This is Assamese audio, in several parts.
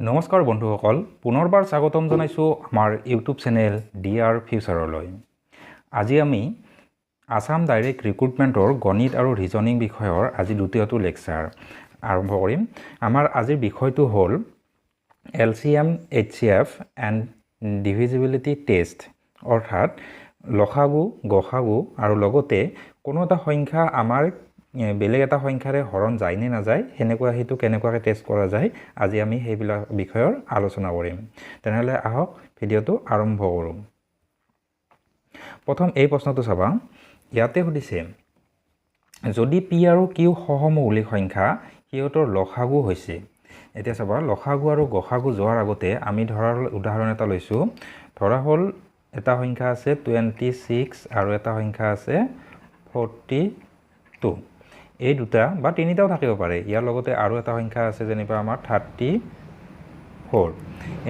নমস্কাৰ বন্ধুসকল, পুনৰবাৰ স্বাগতম জনাইছোঁ আমাৰ ইউটিউব চেনেল DR ফিউচাৰলৈ। আজি আমি আসাম ডাইৰেক্ট ৰিক্ৰুটমেণ্টৰ গণিত আৰু ৰিজনিং বিষয়ৰ আজি দ্বিতীয়টো লেকচাৰ আৰম্ভ কৰিম। আমাৰ আজিৰ বিষয়টো হ'ল LCM, HCF and divisibility test, অৰ্থাৎ লসাগু, গসাগু আৰু লগতে কোনো এটা সংখ্যা আমাৰ বেলেগ এটা সংখ্যাৰে হৰণ যায় নে নাযায়, সেনেকুৱা সেইটো কেনেকুৱাকৈ টেষ্ট কৰা যায়, আজি আমি সেইবিলাক বিষয়ৰ আলোচনা কৰিম। তেনেহ'লে আহক ভিডিঅ'টো আৰম্ভ কৰোঁ। প্ৰথম এই প্ৰশ্নটো চাবা, ইয়াতে সুধিছে যদি P আৰু Q সহমৌলিক সংখ্যা, সিহঁতৰ লসাগু হৈছে। এতিয়া চাবা, লসাগু আৰু গসাগু যোৱাৰ আগতে আমি ধৰাৰ উদাহৰণ এটা লৈছোঁ। ধৰা হ'ল এটা সংখ্যা আছে 26 আৰু এটা সংখ্যা আছে 42। এই দুটা বা তিনিটাও থাকিব পাৰে। ইয়াৰ লগতে আৰু এটা সংখ্যা আছে যেনিবা আমাৰ 34।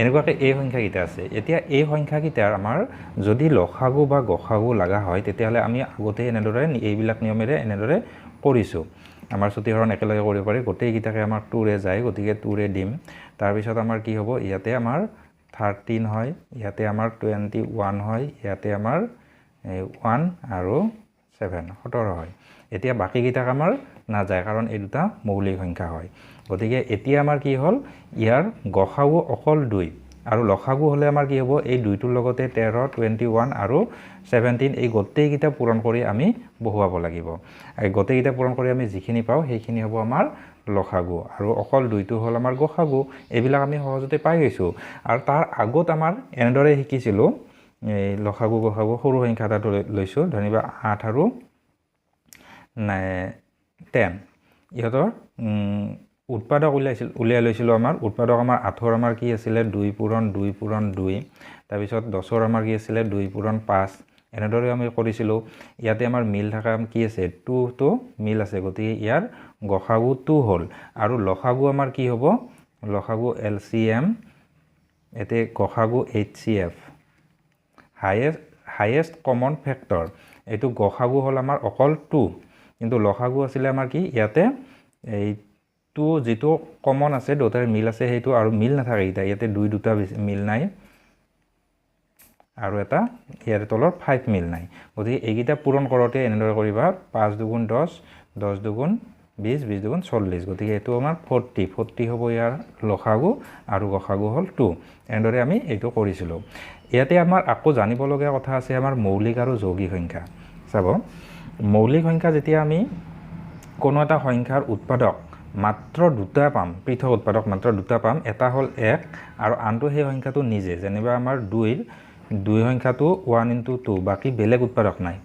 এনেকুৱাকৈ এই সংখ্যাকেইটা আছে। এতিয়া এই সংখ্যাকেইটাৰ আমাৰ যদি লসাগু বা গসাগু লগা হয়, তেতিয়াহ'লে আমি আগতে এনেদৰে এইবিলাক নিয়মেৰে এনেদৰে কৰিছোঁ। আমাৰ চুটিহৰণ একেলগে কৰিব পাৰি, গোটেইকেইটাকে আমাৰ 2ৰে যায়, গতিকে 2ৰে দিম। তাৰপিছত আমাৰ কি হ'ব, ইয়াতে আমাৰ 13 হয়, ইয়াতে আমাৰ 21 হয়, ইয়াতে আমাৰ 1 আৰু 7 17 হয়। এতিয়া বাকীকেইটাক আমাৰ নাযায়, কাৰণ এই দুটা মৌলিক সংখ্যা হয়। গতিকে এতিয়া আমাৰ কি হ'ল, ইয়াৰ গসাগু অকল 2 আৰু লসাগু হ'লে আমাৰ কি হ'ব, এই 2টোৰ লগতে 13, 21 আৰু 17 এই গোটেইকেইটা পূৰণ কৰি আমি বহুৱাব লাগিব। এই গোটেইকেইটা পূৰণ কৰি আমি যিখিনি পাওঁ সেইখিনি হ'ব আমাৰ লসাগু, আৰু অকল 2টো হ'ল আমাৰ গসাগু। এইবিলাক আমি সহজতে পাই গৈছোঁ। আৰু তাৰ আগত আমাৰ এনেদৰে শিকিছিলোঁ, এই লসাগু গসাগু সৰু সংখ্যা এটা লৈছোঁ, ধৰিবা 8 আৰু 10। ইহঁতৰ উৎপাদক উলিয়াই লৈছিলোঁ। আমাৰ উৎপাদক আমাৰ 8ৰ আমাৰ কি আছিলে 2 পূৰণ 2 পূৰণ 2। তাৰপিছত 10ৰ আমাৰ কি আছিলে 2 পূৰণ 5। এনেদৰে আমি কৰিছিলোঁ। ইয়াতে আমাৰ মিল থকা কি আছে, 2টো মিল আছে, গতিকে ইয়াৰ গসাগু 2 হ'ল। আৰু লসাগু আমাৰ কি হ'ব, লসাগু LCM, এতে গসাগু HCF, হায়েষ্ট কমন ফেক্টৰ। এইটো গসাগু হ'ল আমাৰ অকল 2, কিন্তু লসাগু আছিলে আমাৰ কি, ইয়াতে এই 2 যিটো কমন আছে, দুটাৰ মিল আছে সেইটো, আৰু মিল নাথাকে এতিয়া, ইয়াতে 2 মিল নাই, আৰু এটা ইয়াৰ তলত 5 মিল নাই। গতিকে এইকেইটা পূৰণ কৰোঁতে এনেদৰে কৰিবা, 5 দুগুণ 10, 10 দুগুণ 20, 20 দুগুণ 40। গতিকে এইটো আমাৰ 40 হ'ব ইয়াৰ লসাগু, আৰু গসাগু হ'ল 2। এনেদৰে আমি এইটো কৰিছিলোঁ। ইয়াতে আমাৰ আকৌ জানিবলগীয়া কথা আছে আমাৰ মৌলিক আৰু যৌগিক সংখ্যা। চাব, মৌলিক সংখ্যা যেতিয়া আমি কোনো এটা সংখ্যাৰ উৎপাদক মাত্ৰ 2টা পাম, পৃথক উৎপাদক মাত্ৰ 2টা পাম, এটা হ'ল 1 আৰু আনটো সেই সংখ্যাটো নিজে, যেনিবা আমাৰ 2 সংখ্যাটো 1 × 2, বাকী বেলেগ উৎপাদক নাই।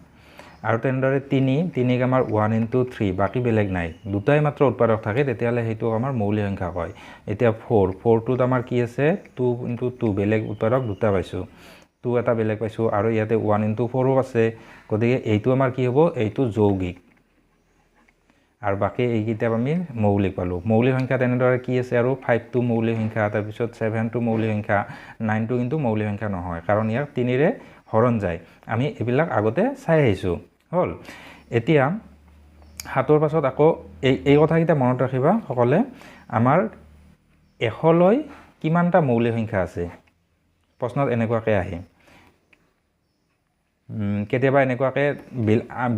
আৰু তেনেদৰে 3ক আমাৰ 1 × 3, বাকী বেলেগ নাই, দুটাই মাত্ৰ উৎপাদক থাকে, তেতিয়াহ'লে সেইটো আমাৰ মৌলিক সংখ্যা হয়। এতিয়া 4টোত আমাৰ কি আছে 2 × 2, বেলেগ উৎপাদক 2টা পাইছোঁ, 2 এটা বেলেগ পাইছোঁ, আৰু ইয়াতে 1 × 4ও আছে, গতিকে এইটো আমাৰ কি হ'ব, এইটো যৌগিক, আৰু বাকী এইকেইটা আমি মৌলিক পালোঁ। মৌলিক সংখ্যা তেনেদৰে কি আছে, আৰু 5টো মৌলিক সংখ্যা, তাৰপিছত 7টো মৌলিক সংখ্যা, 9টো কিন্তু মৌলিক সংখ্যা নহয়, কাৰণ ইয়াৰ 3ৰে হৰণ যায়। আমি এইবিলাক আগতে চাই আহিছোঁ। হ'ল, এতিয়া 7ৰ পাছত আকৌ এই কথাকেইটা মনত ৰাখিবা সকলে, আমাৰ 100লৈ কিমানটা মৌলিক সংখ্যা আছে, প্ৰশ্নত এনেকুৱাকৈ আহে। কেতিয়াবা এনেকুৱাকৈ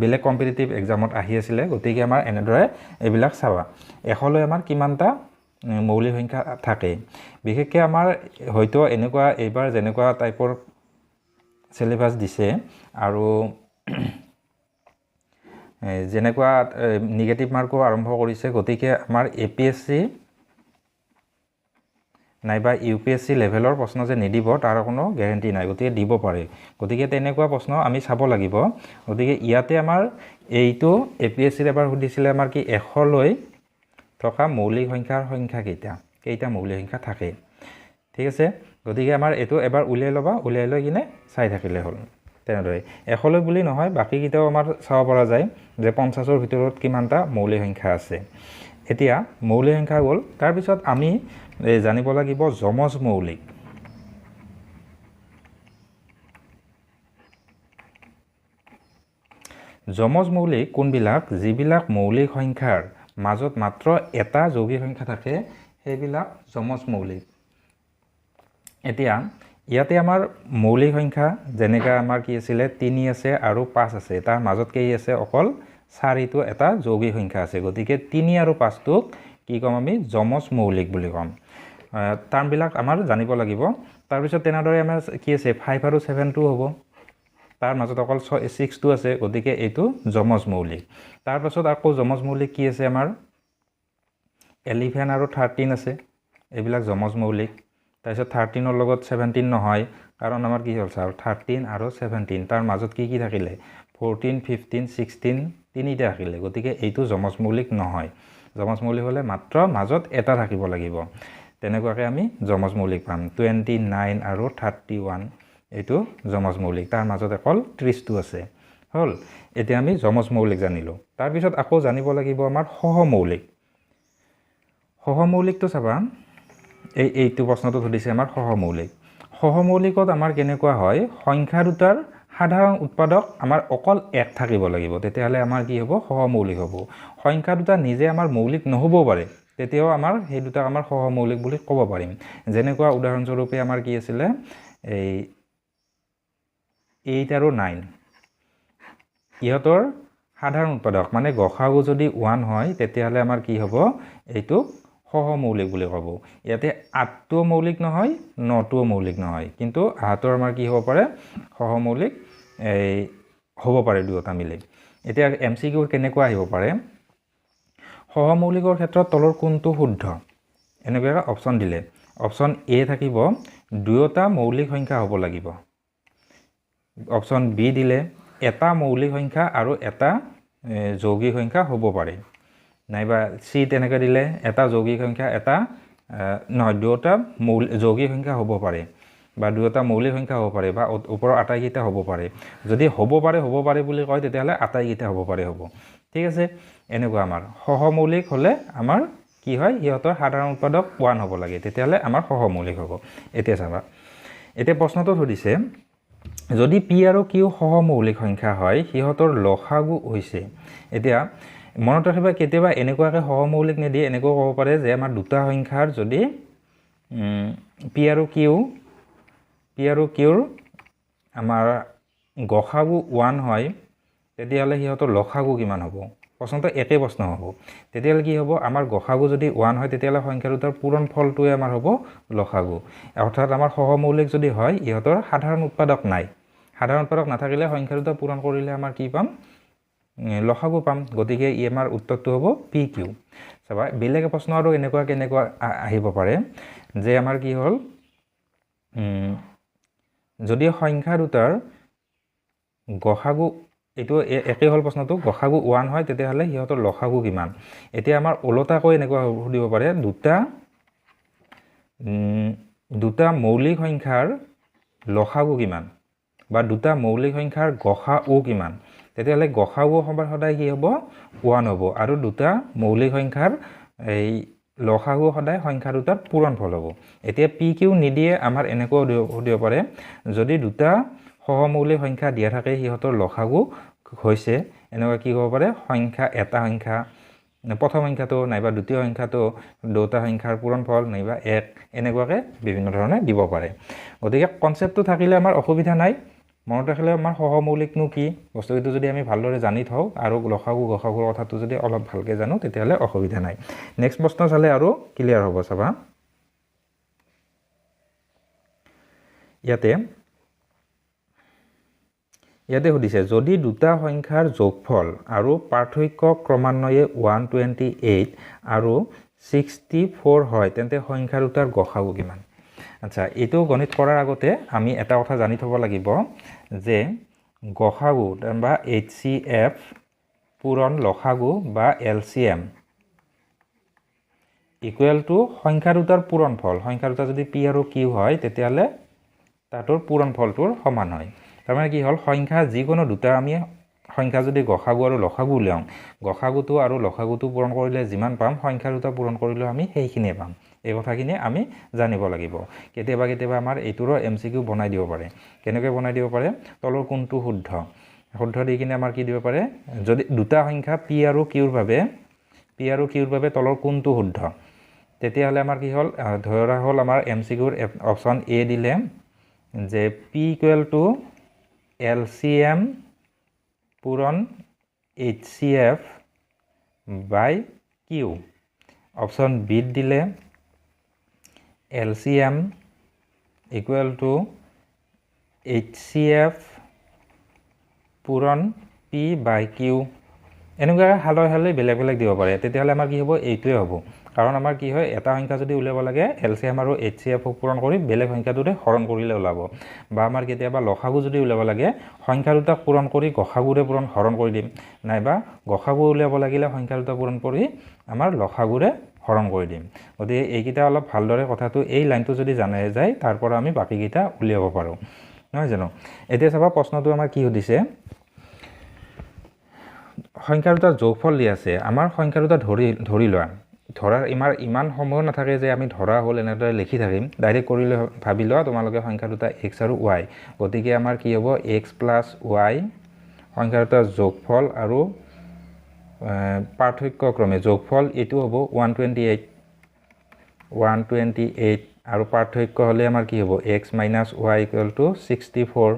বেলেগ কম্পিটিটিভ এক্সামত আহি আছিলে, গতিকে আমাৰ এনেদৰে এইবিলাক চাবা, 100লৈ আমাৰ কিমানটা মৌলিক সংখ্যা থাকে। বিশেষকৈ আমাৰ হয়তো এনেকুৱা এইবাৰ যেনেকুৱা টাইপৰ চিলেবাছ দিছে, আৰু যেনেকুৱা নিগেটিভ মাৰ্কো আৰম্ভ কৰিছে, গতিকে আমাৰ APSC নাইবা UPSC লেভেলৰ প্ৰশ্ন যে নিদিব তাৰ কোনো গেৰেণ্টি নাই, গতিকে দিব পাৰে। গতিকে তেনেকুৱা প্ৰশ্ন আমি চাব লাগিব। গতিকে ইয়াতে আমাৰ এইটো APSCৰ এবাৰ সুধিছিলে আমাৰ কি, 100লৈ থকা মৌলিক সংখ্যাৰ সংখ্যা কেইটা মৌলিক সংখ্যা থাকে। ঠিক আছে, গতিকে আমাৰ এইটো এবাৰ উলিয়াই ল'বা, উলিয়াই লৈ কিনে চাই থাকিলে হ'ল। তেনেদৰে 100লৈ বুলি নহয়, বাকীকেইটাও আমাৰ চাব পৰা যায় যে 50ৰ ভিতৰত কিমানটা মৌলিক সংখ্যা আছে। এতিয়া মৌলিক সংখ্যা গ'ল, তাৰপিছত আমি জানিব লাগিব যমজ মৌলিক। যমজ মৌলিক কোনবিলাক, যিবিলাক মৌলিক সংখ্যাৰ মাজত মাত্ৰ এটা যৌগিক সংখ্যা থাকে, সেইবিলাক যমজ মৌলিক। এতিয়া ইয়াতে আমাৰ মৌলিক সংখ্যা যেনেকৈ আমাৰ কি আছিলে 3 আছে আৰু 5 আছে, তাৰ মাজত কি আছে অকল 4টো এটা যৌগিক সংখ্যা আছে, গতিকে 3 আৰু 5টোক কি ক'ম আমি যমজ মৌলিক বুলি ক'ম। টাৰ্মবিলাক আমাৰ জানিব লাগিব। তাৰপিছত তেনেদৰে আমাৰ কি আছে 5 আৰু 7টো হ'ব, তাৰ মাজত অকল 6টো আছে, গতিকে এইটো যমজ মৌলিক। তাৰপাছত আকৌ যমজ মৌলিক কি আছে আমাৰ 11 আৰু 13 আছে, এইবিলাক যমজ মৌলিক। তাৰপিছত 13ৰ লগত 17 নহয়, কাৰণ আমাৰ কি হ'ল চাওক 13 আৰু 17 তাৰ মাজত কি থাকিলে 14, 15, 16 তিনিটা থাকিলে, গতিকে এইটো যমজ মৌলিক নহয়। যমজ মৌলিক হ'লে মাত্ৰ মাজত এটা থাকিব লাগিব, তেনেকুৱাকৈ আমি যমজ মৌলিক পাম। 29 আৰু 31 এইটো যমজ মৌলিক, তাৰ মাজত অকল 30টো আছে। হ'ল, এতিয়া আমি যমজ মৌলিক জানিলোঁ। তাৰপিছত আকৌ জানিব লাগিব আমাৰ সহমৌলিক। সহমৌলিকটো চাবা, এইটো প্ৰশ্নটো সুধিছে আমাৰ সহমৌলিক। সহমৌলিকত আমাৰ কেনেকুৱা হয়, সংখ্যা দুটাৰ সাধাৰণ উৎপাদক আমাৰ অকল 1 থাকিব লাগিব, তেতিয়াহ'লে আমাৰ কি হ'ব সহমৌলিক হ'ব। সংখ্যা দুটা নিজে আমাৰ মৌলিক নহ'বও পাৰে, তেতিয়াও আমাৰ সেই দুটাক আমাৰ সহমৌলিক বুলি ক'ব পাৰিম। যেনেকুৱা উদাহৰণস্বৰূপে আমাৰ কি আছিলে এই 8 আৰু 9, ইহঁতৰ সাধাৰণ উৎপাদক মানে গসাগু যদি 1 হয় তেতিয়াহ'লে আমাৰ কি হ'ব এইটো সহমৌলিক বুলি ক'ব। ইয়াতে 8টোও মৌলিক নহয়, 9টোও মৌলিক নহয়, কিন্তু 8ৰ আমাৰ কি হ'ব পাৰে সহমৌলিক হ'ব পাৰে দুয়োটা মিলি। এতিয়া MCQ কেনেকুৱা আহিব পাৰে, সহমৌলিকৰ ক্ষেত্ৰত তলৰ কোনটো শুদ্ধ, এনেকুৱা অপশ্যন দিলে অপশ্যন A থাকিব দুয়োটা মৌলিক সংখ্যা হ'ব লাগিব, অপশ্যন B দিলে এটা মৌলিক সংখ্যা আৰু এটা যৌগিক সংখ্যা হ'ব পাৰে, নাইবা C তেনেকৈ দিলে এটা যৌগিক সংখ্যা এটা নহয় দুয়োটা যৌগিক সংখ্যা হ'ব পাৰে, বা দুয়োটা মৌলিক সংখ্যা হ'ব পাৰে, বা ওপৰৰ আটাইকেইটা হ'ব পাৰে। যদি হ'ব পাৰে বুলি কয় তেতিয়াহ'লে আটাইকেইটা হ'ব পাৰে হ'ব। ঠিক আছে, এনেকুৱা আমাৰ সহমৌলিক হ'লে আমাৰ কি হয় সিহঁতৰ সাধাৰণ উৎপাদক 1 হ'ব লাগে, তেতিয়াহ'লে আমাৰ সহমৌলিক হ'ব। এতিয়া চাবা, এতিয়া প্ৰশ্নটো সুধিছে যদি P আৰু Q সহমৌলিক সংখ্যা হয় সিহঁতৰ লসাগু হৈছে। এতিয়া মনত ৰাখিবা কেতিয়াবা এনেকুৱাকৈ সহমৌলিক নিদিয়ে, এনেকৈ ক'ব পাৰে যে আমাৰ দুটা সংখ্যাৰ যদি P আৰু Qৰ আমাৰ গসাগু 1 হয় তেতিয়াহ'লে সিহঁতৰ লসাগু কিমান হ'ব। প্ৰশ্নটো একে প্ৰশ্ন হ'ব, তেতিয়াহ'লে কি হ'ব আমাৰ গসাগু যদি 1 হয় তেতিয়াহ'লে সংখ্যা দুটাৰ পূৰণ ফলটোৱে আমাৰ হ'ব লসাগু। অৰ্থাৎ আমাৰ সহমৌলিক যদি হয় ইহঁতৰ সাধাৰণ উৎপাদক নাই, সাধাৰণ উৎপাদক নাথাকিলে সংখ্যা দুটা পূৰণ কৰিলে আমাৰ কি পাম লসাগু পাম, গতিকে ই আমাৰ উত্তৰটো হ'ব PQ। চাবা বেলেগ প্ৰশ্ন আৰু কেনেকুৱা আহিব পাৰে যে আমাৰ কি হ'ল যদি সংখ্যা দুটাৰ গসাগু এইটো একে হ'ল প্ৰশ্নটো গসাগু 1 হয় তেতিয়াহ'লে সিহঁতৰ লসাগু কিমান। এতিয়া আমাৰ ওলোটাকৈ এনেকুৱা সুধিব পাৰে দুটা মৌলিক সংখ্যাৰ লসাগু কিমান, বা দুটা মৌলিক সংখ্যাৰ গসাউ কিমান, তেতিয়াহ'লে গসাউ সদায় কি হ'ব 1 হ'ব, আৰু দুটা মৌলিক সংখ্যাৰ এই লসাগু সদায় সংখ্যা দুটাৰ পূৰণফল হ'ব। এতিয়া PQ নিদিয়ে আমাৰ এনেকুৱাও সুধিব পাৰে যদি দুটা সহমৌলিক সংখ্যা দিয়া থাকে সিহঁতৰ লসাগু হৈছে, এনেকুৱা কি হ'ব পাৰে সংখ্যা এটা সংখ্যা প্ৰথম সংখ্যাটো নাইবা দ্বিতীয় সংখ্যাটো দুটা সংখ্যাৰ পূৰণফল নাইবা 1, এনেকুৱাকৈ বিভিন্ন ধৰণে দিব পাৰে। গতিকে কনচেপ্টটো থাকিলে আমাৰ অসুবিধা নাই, মনত ৰাখিলে আমাৰ সহমৌলিকনো কি বস্তুটো যদি আমি ভালদৰে জানি থওঁ আৰু লসাগু গসাগুৰ কথাটো যদি অলপ ভালকৈ জানো তেতিয়াহ'লে অসুবিধা নাই। নেক্সট প্ৰশ্ন চালে আৰু ক্লিয়াৰ হ'ব। চাবা ইয়াতে সুধিছে যদি দুটা সংখ্যাৰ যোগফল আৰু পাৰ্থক্য ক্ৰমান্বয়ে 128 আৰু 64 হয় তেন্তে সংখ্যা দুটাৰ গসাগু কিমান। আচ্ছা, এইটো গণিত কৰাৰ আগতে আমি এটা কথা জানি থ'ব লাগিব যে গসাগু বা HCF পূৰণ লসাগু বা LCM ইকুৱেল টু সংখ্যা দুটাৰ পূৰণফল। সংখ্যা দুটা যদি P আৰু Q হয় তেতিয়াহ'লে তাতৰ পূৰণফলটোৰ সমান হয়। তাৰমানে কি হ'ল সংখ্যা যিকোনো দুটা আমি সংখ্যা যদি গসাগু আৰু লসাগু উলিয়াওঁ, গসাগুটো আৰু লসাগুটো পূৰণ কৰিলে যিমান পাম সংখ্যা দুটা পূৰণ কৰিলেও আমি সেইখিনিয়ে পাম। এই কথাখিনি আমি জানিব লাগিব। কেতিয়াবা আমাৰ এইটোৰো MCQ বনাই দিব পাৰে। কেনেকৈ বনাই দিব পাৰে, তলৰ কোনটো শুদ্ধ দি কিনে আমাৰ কি দিব পাৰে, যদি দুটা সংখ্যা P আৰু Qৰ বাবে তলৰ কোনটো শুদ্ধ, তেতিয়াহ'লে আমাৰ কি হ'ল ধৰা হ'ল আমাৰ MCQৰ অপশ্যন এ দিলে যে P ইকুৱেল টু LCM পূৰণ HCF বাই কিউ অপশ্যন বিত দিলে LCM ইকুৱেল টু HCF পূৰণ P বাই কিউ এনেকুৱাকৈ হালৈ বেলেগ বেলেগ দিব পাৰে তেতিয়াহ'লে আমাৰ কি হ'ব এইটোৱে হ'ব কাৰণ আমাৰ কি হয় এটা সংখ্যা যদি উলিয়াব লাগে LCM আৰু HCF পূৰণ কৰি বেলেগ সংখ্যাটোৰে হৰণ কৰিলে ওলাব বা আমাৰ কেতিয়াবা লসাগু যদি উলিয়াব লাগে সংখ্যা দুটা পূৰণ কৰি গসাগুৰে হৰণ কৰি দিম নাইবা গসাগু উলিয়াব লাগিলে সংখ্যা দুটা পূৰণ কৰি আমাৰ লসাগুৰে হৰণ কৰি দিম গতিকে এইকেইটা অলপ ভালদৰে কথাটো এই লাইনটো যদি জানা যায় তাৰ পৰা আমি বাকীকেইটা উলিয়াব পাৰোঁ নহয় জানো এতিয়া চাবা প্ৰশ্নটো আমাৰ কি সুধিছে সংখ্যা দুটাৰ যোগফল দি আছে আমাৰ সংখ্যা দুটা ধৰি লোৱা ধৰাৰ ইমান সময় নাথাকে যে আমি ধৰা হ'ল এনেদৰে লিখি থাকিম ডাইৰেক্ট কৰিলে ভাবি লোৱা তোমালোকে সংখ্যা দুটা x আৰু y গতিকে আমাৰ কি হ'ব x প্লাছ y সংখ্যা দুটাৰ যোগফল আৰু পাৰ্থক্য ক্ৰমে যোগফল এইটো হ'ব 128 আৰু পাৰ্থক্য হ'লে আমাৰ কি হ'ব x minus y equal to 64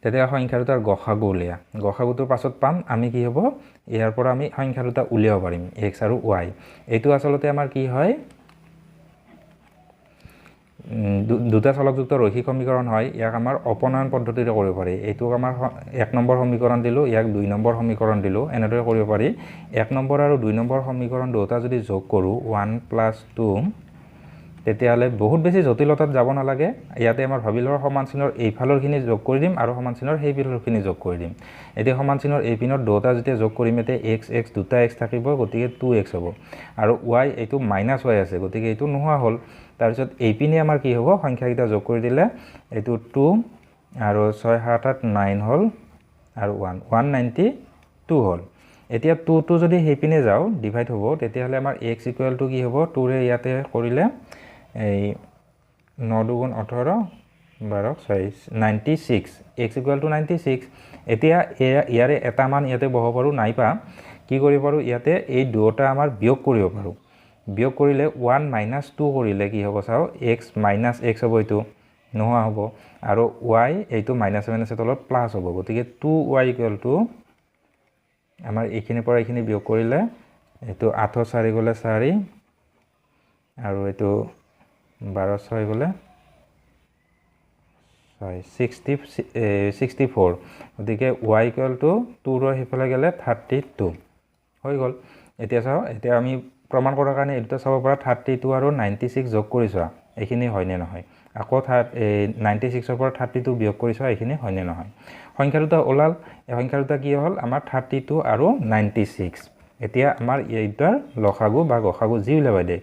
তেতিয়া সংখ্যা দুটাৰ গসাগু উলিয়া গসাগুটোৰ পাছত পাম আমি কি হ'ব ইয়াৰ পৰা আমি সংখ্যা দুটা উলিয়াব পাৰিম x আৰু y এইটো আচলতে আমাৰ কি হয় দুটা চলকযুক্ত ৰৈখিক সমীকৰণ হয় ইয়াক আমাৰ অপনয়ন পদ্ধতিৰে কৰিব পাৰি এইটো আমাৰ 1 নম্বৰ সমীকৰণ দিলো ইয়াক 2 নম্বৰ সমীকৰণ দিলো এনেদৰে কৰিব পাৰি 1 নম্বৰ আৰু 2 নম্বৰ সমীকৰণ দুটা যদি যোগ কৰো 1 + 2 তেতিয়াহ'লে বহুত বেছি জটিলতাত যাব নালাগে ইয়াতে আমাৰ ভাবি লোৱা সমান চিনৰ এইফালৰখিনি যোগ কৰি দিম আৰু সমান চিনৰ সেইফালৰখিনি যোগ কৰি দিম এতিয়া সমান চিনৰ এই পিনৰ দুটা যেতিয়া যোগ কৰিম এতে x দুটা x থাকিব গতিকে 2x হ'ব আৰু y এইটো -y আছে গতিকে এইটো নোহোৱা হ'ল তাৰপিছত এই পিনে আমাৰ কি হ'ব সংখ্যাকেইটা যোগ কৰি দিলে এইটো 2 আৰু 6 7 8 9 হ'ল আৰু 192 হ'ল এতিয়া 2 যদি সেই পিনে যাও ডিভাইড হ'ব তেতিয়াহ'লে আমাৰ x ইকুৱেল টু কি হ'ব 2 ৰে ইয়াতে কৰিলে এই 9 2 18 12 96 x ইকুৱেল টু 96 এতিয়া ইয়াৰে এটা মান ইয়াতে বহাব পাৰো নাইপা কি কৰিব পাৰো ইয়াতে এই দুটা আমাৰ বিয়োগ কৰিব পাৰো বিয়োগ কৰিলে 1 - 2 কৰিলে কি হ'ব চাও x - x হ'ব এইটো নোহোৱা হ'ব আৰু y এইটো -7 তলত প্লাস হ'ব গতিকে 2y ইকুৱেল টু আমাৰ এইখিনিৰ পৰা এইখিনি বিয়োগ কৰিলে এইটো 8 4 গলে 4 আৰু এইটো 12 6 গলে 64 গতিকে y ইকুৱেল টু 2 ৰ হিফালে গলে 32 হৈ গল এতিয়া চাও এতিয়া আমি প্ৰমাণ কৰাৰ কাৰণে এটা চাব পৰা 32 আৰু 96 যোগ কৰিছো এইখিনি হয় নে নহয় আকৌ 96 ৰ পৰা 32 বিয়োগ কৰিছো এইখিনি হয় নে নহয় সংখ্যা দুটা ওলাল এই সংখ্যা দুটা কি হ'ল আমাৰ 32 আৰু 96 এতিয়া আমাৰ এইটাৰ লসাগু বা গসাগু যি উলিয়াব দে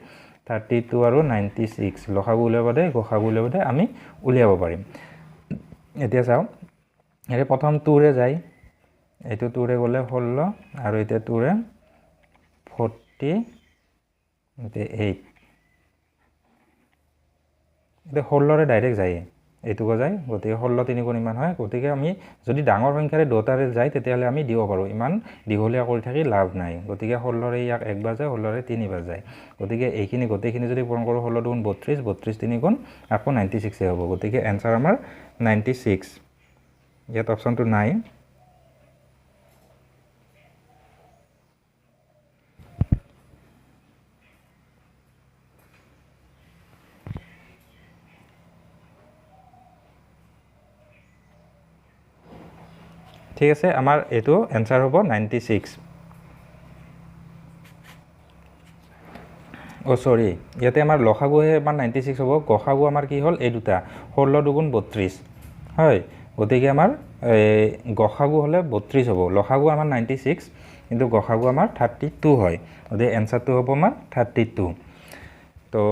32 আৰু 96 লসাগু উলিয়াব দে গসাগু উলিয়াব দে আমি উলিয়াব পাৰিম এতিয়া চাও এৰে প্ৰথম 2 ৰে যায় এইটো 2 ৰে গলে 16 আৰু এতিয়া 2 ৰে 48 এটা 16 ৰে ডাইৰেক্ট যায় এইটোকো যায় গতিকে 16 3 গুণ ইমান হয় গতিকে আমি যদি ডাঙৰ সংখ্যাৰে দুটাৰে যায় তেতিয়াহলে আমি দিব পাৰো ইমান দীঘলীয়া কৰি থাকি লাভ নাই গতিকে 16 ৰে ইয়াক একবাৰ যায় 16 ৰে তিনিবাৰ যায় গতিকে এইখিনি গোটেইখিনি যদি পূৰণ কৰো 16 গুণ 32 32 3 গুণ আকৌ 96 হ'ব গতিকে आंसर আমাৰ 96 ইয়াত অপচনটো নাই ঠিক আছে আমাৰ এটো आंसर হ'ব 96 ও সৰি ইয়াতে আমাৰ লসাগু হে আমাৰ 96 হ'ব গসাগু আমাৰ কি হ'ল এই দুটা 16 2 গুণ 32 হয় গতিকে আমাৰ গসাগু হলে 32 হ'ব লসাগু আমাৰ 96 কিন্তু গসাগু আমাৰ 32 হয় গতিকে आंसरটো হ'ব আমাৰ 32 তো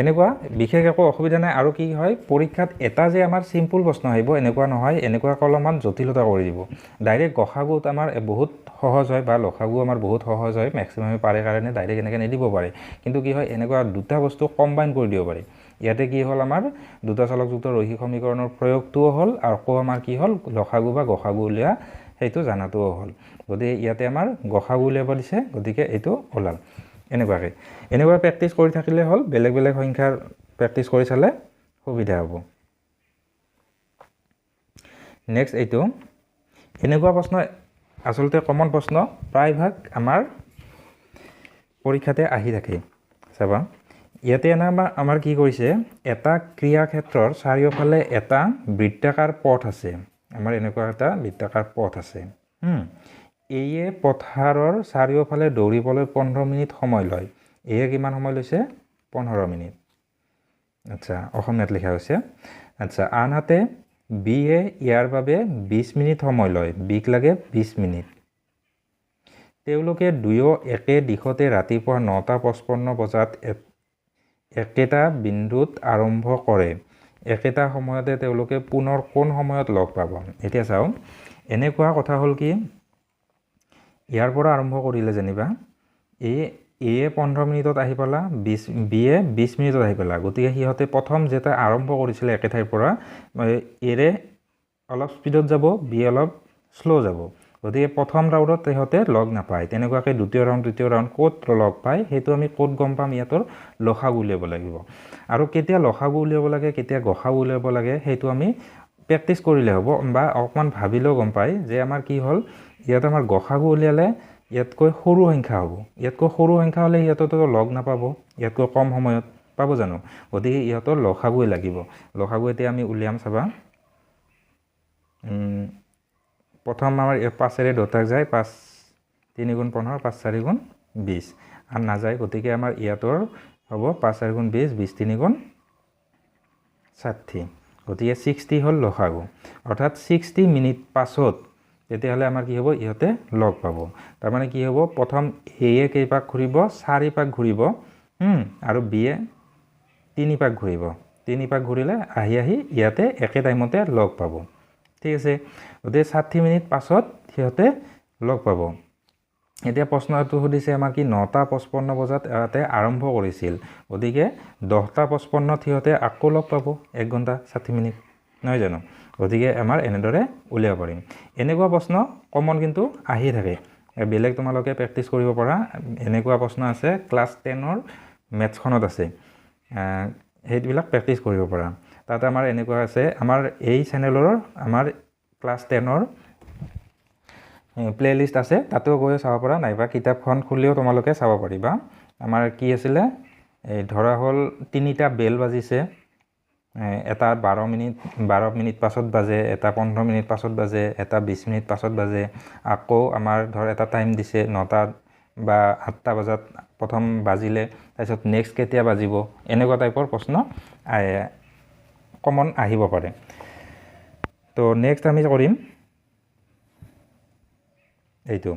এনেকুৱা বিশেষ একো অসুবিধা নাই আৰু কি হয় পৰীক্ষাত এটা যে আমাৰ সিম্পল প্ৰশ্ন আহিব এনেকুৱা নহয় এনেকুৱা কলমান জটিলতা কৰি দিব ডাইৰেক্ট গসাগুত আমাৰ বহুত সহজ হয় বা লসাগু আমাৰ বহুত সহজ হয় ম্যাক্সিমামে পাৰে কাৰণে ডাইৰেক্ট এনেকৈ নিদিব পাৰে কিন্তু কি হয় এনেকুৱা দুটা বস্তু কম্বাইন কৰি দিব পাৰে ইয়াতে কি হ'ল আমাৰ দুটা চলকযুক্ত ৰৈখিক সমীকৰণৰ প্ৰয়োগটো হ'ল আৰু কো আমাৰ কি হ'ল লসাগু বা গসাগু উলিয়া সেইটো জানাটো হ'ল গতিকে ইয়াতে আমাৰ গসাগু উলিয়াব দিছে গতিকে এইটো ওলাল এনেকুৱা প্ৰেক্টিছ কৰি থাকিলে হ'ল বেলেগ বেলেগ সংখ্যাৰ প্ৰেক্টিছ কৰি চালে সুবিধা হ'ব নেক্সট এইটো এনেকুৱা প্ৰশ্ন আচলতে কমন প্ৰশ্ন প্ৰায়ভাগ আমাৰ পৰীক্ষাতে আহি থাকে চাবা ইয়াতে আমাৰ কি কৰিছে এটা ক্ৰিয়া ক্ষেত্ৰৰ চাৰিওফালে এটা বৃত্তাকাৰ পথ আছে আমাৰ এনেকুৱা এটা বৃত্তাকাৰ পথ আছে এইয়ে পথাৰৰ চাৰিওফালে দৌৰিবলৈ 15 মিনিট সময় লয় এয়ে কিমান সময় লৈছে 15 মিনিট আচ্ছা অসমীয়াত লিখা হৈছে আচ্ছা আনহাতে বিয়ে ইয়াৰ বাবে 20 মিনিট সময় লয় বিক লাগে 20 মিনিট তেওঁলোকে দুয়ো একে দিশতে ৰাতিপুৱা 9:55 বজাত একেটা বিন্দুত আৰম্ভ কৰে একেটা সময়তে তেওঁলোকে পুনৰ কোন সময়ত লগ পাব এতিয়া চাও এনেকুৱা কথা হ'ল কি ইয়াৰ পৰা আৰম্ভ কৰিলে যেনিবা এ 15 মিনিটত আহি পালা 20 মিনিটত আহি পালা গতিকে সিহঁতে প্ৰথম যেটা আৰম্ভ কৰিছিলে একে ঠাইৰ পৰা এৰে অলপ স্পিডত যাব বি অলপ স্লো যাব গতিকে প্ৰথম ৰাউণ্ডত সিহঁতে লগ নাপায় তেনেকুৱাকৈ দ্বিতীয় ৰাউণ্ড তৃতীয় ৰাউণ্ড ক'ত লগ পায় সেইটো আমি ক'ত গম পাম ইয়াতৰ লসাগু উলিয়াব লাগিব আৰু কেতিয়া লসাগু উলিয়াব লাগে কেতিয়া গসাগু উলিয়াব লাগে সেইটো আমি প্ৰেক্টিছ কৰিলে হ'ব বা অকমান ভাবিলেও গম পায় যে আমাৰ কি হ'ল ইয়াত আমাৰ গসাগু উলিয়ালে ইয়াতকৈ সৰু সংখ্যা হ'ব ইয়াতকৈ সৰু সংখ্যা হ'লে ইয়াততো লগ নাপাব ইয়াতকৈ কম সময়ত পাব জানো গতিকে ইয়াতৰ লসাগুই লাগিব লসাগু এতিয়া আমি উলিয়াম চাবা প্ৰথম আমাৰ 5 এৰে দতাক যায় 5 3 গুণ 15 5 4 গুণ 20 আর না যায় গতিকে আমাৰ ইয়াতৰ হ'ব 5 4 গুণ 20 20 3 গুণ 60 গতিকে 60 হ'ল লসাগু অৰ্থাৎ 60 মিনিট পাছত তেতিয়াহ'লে আমাৰ কি হ'ব ইহতে লগ পাব তাৰ মানে কি হ'ব প্ৰথম এ কেই পাক ঘূৰিব 4 পাক ঘূৰিব আৰু বি এ 3 পাক ঘূৰিব 3 পাক ঘূৰিলে আহি ইয়াতে একে টাইমতে লগ পাব ঠিক আছে গতিকে 60 মিনিট পাছত সিহঁতে লগ পাব এতিয়া প্ৰশ্নটো সুধিছে আমাৰ কি 9:55 বজাত ইয়াতে আৰম্ভ কৰিছিল গতিকে 10:55 সিহঁতে আকৌ লগ পাব 1 ঘণ্টা 60 মিনিট নহয় জানো গতিকে আমাৰ এনেদৰে উলিয়াব পাৰিম এনেকুৱা প্ৰশ্ন কমন কিন্তু আহি থাকে বেলেগ তোমালোকে প্ৰেক্টিছ কৰিব পৰা এনেকুৱা প্ৰশ্ন আছে ক্লাছ 10 ৰ মেথছখনত আছে সেইবিলাক প্ৰেক্টিছ কৰিব পৰা তাতে আমাৰ এনেকুৱা আছে আমাৰ এই চেনেলৰ আমাৰ ক্লাছ 10 ৰ প্লেলিষ্ট আছে তাতেও গৈ চাব পৰা নাইবা কিতাপখন খুলিও তোমালোকে চাব পাৰিবা আমাৰ কি আছিল এই ধৰা হ'ল তিনিটা বেল বাজিছে এটা 12 মিনিট পাছত বাজে এটা 15 মিনিট পাছত বাজে এটা 20 মিনিট পাছত বাজে আকৌ আমাৰ ধৰ এটা টাইম দিছে 9টা বা 8টা বজাত প্ৰথম বাজিলে তাৰপিছত নেক্সট কেতিয়া বাজিব এনেকুৱা টাইপৰ প্ৰশ্ন কমন আহিব পাৰে তো নেক্সট আমি কৰিম এইটো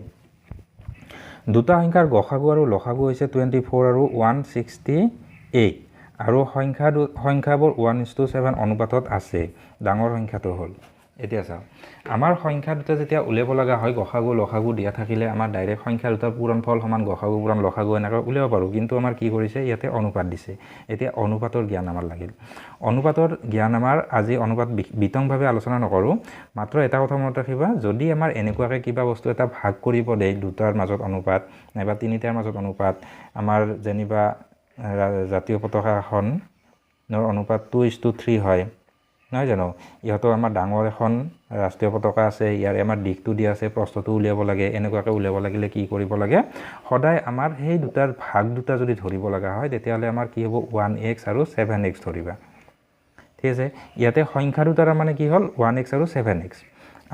দুটা সংখ্যাৰ গসাগু আৰু লসাগু হৈছে 24 আৰু 168 আৰু সংখ্যাবোৰ 1:7 অনুপাতত আছে ডাঙৰ সংখ্যাটো হ'ল এতিয়া চাও আমাৰ সংখ্যা দুটা যেতিয়া উলিয়াব লগা হয় গসাগু লসাগু দিয়া থাকিলে আমাৰ ডাইৰেক্ট সংখ্যা দুটাৰ পূৰণফল সমান গসাগু পূৰণ লসাগু এনেকৈ উলিয়াব পাৰো কিন্তু আমাৰ কি কৰিছে ইয়াতে অনুপাত দিছে এতিয়া অনুপাতৰ জ্ঞান আমাৰ লাগিল অনুপাতৰ জ্ঞান আমাৰ আজি অনুপাত বিতংভাৱে আলোচনা নকৰো মাত্ৰ এটা কথা মনত ৰাখিবা যদি আমাৰ এনেকুৱাকৈ কিবা বস্তু এটা ভাগ কৰিব দেই দুটাৰ মাজত অনুপাত নাইবা তিনিটাৰ মাজত অনুপাত আমাৰ যেনিবা জাতীয় পতাকাখনৰ অনুপাত 2:3 হয় নহয় জানো ইহতো আমাৰ ডাঙৰ এখন ৰাষ্ট্ৰীয় পতাকা আছে ইয়াৰ আমাৰ দিশটো দিয়া আছে প্ৰস্থটো উলিয়াব লাগে এনেকুৱাকৈ উলিয়াব লাগিলে কি কৰিব লাগে সদায় আমাৰ সেই দুটাৰ ভাগ দুটা যদি ধৰিব লগা হয় তেতিয়াহলে আমাৰ কি হ'ব 1x আৰু 7x ধৰিবা ঠিক আছে ইয়াতে সংখ্যা দুটাৰ মানে কি হ'ল 1x আৰু 7x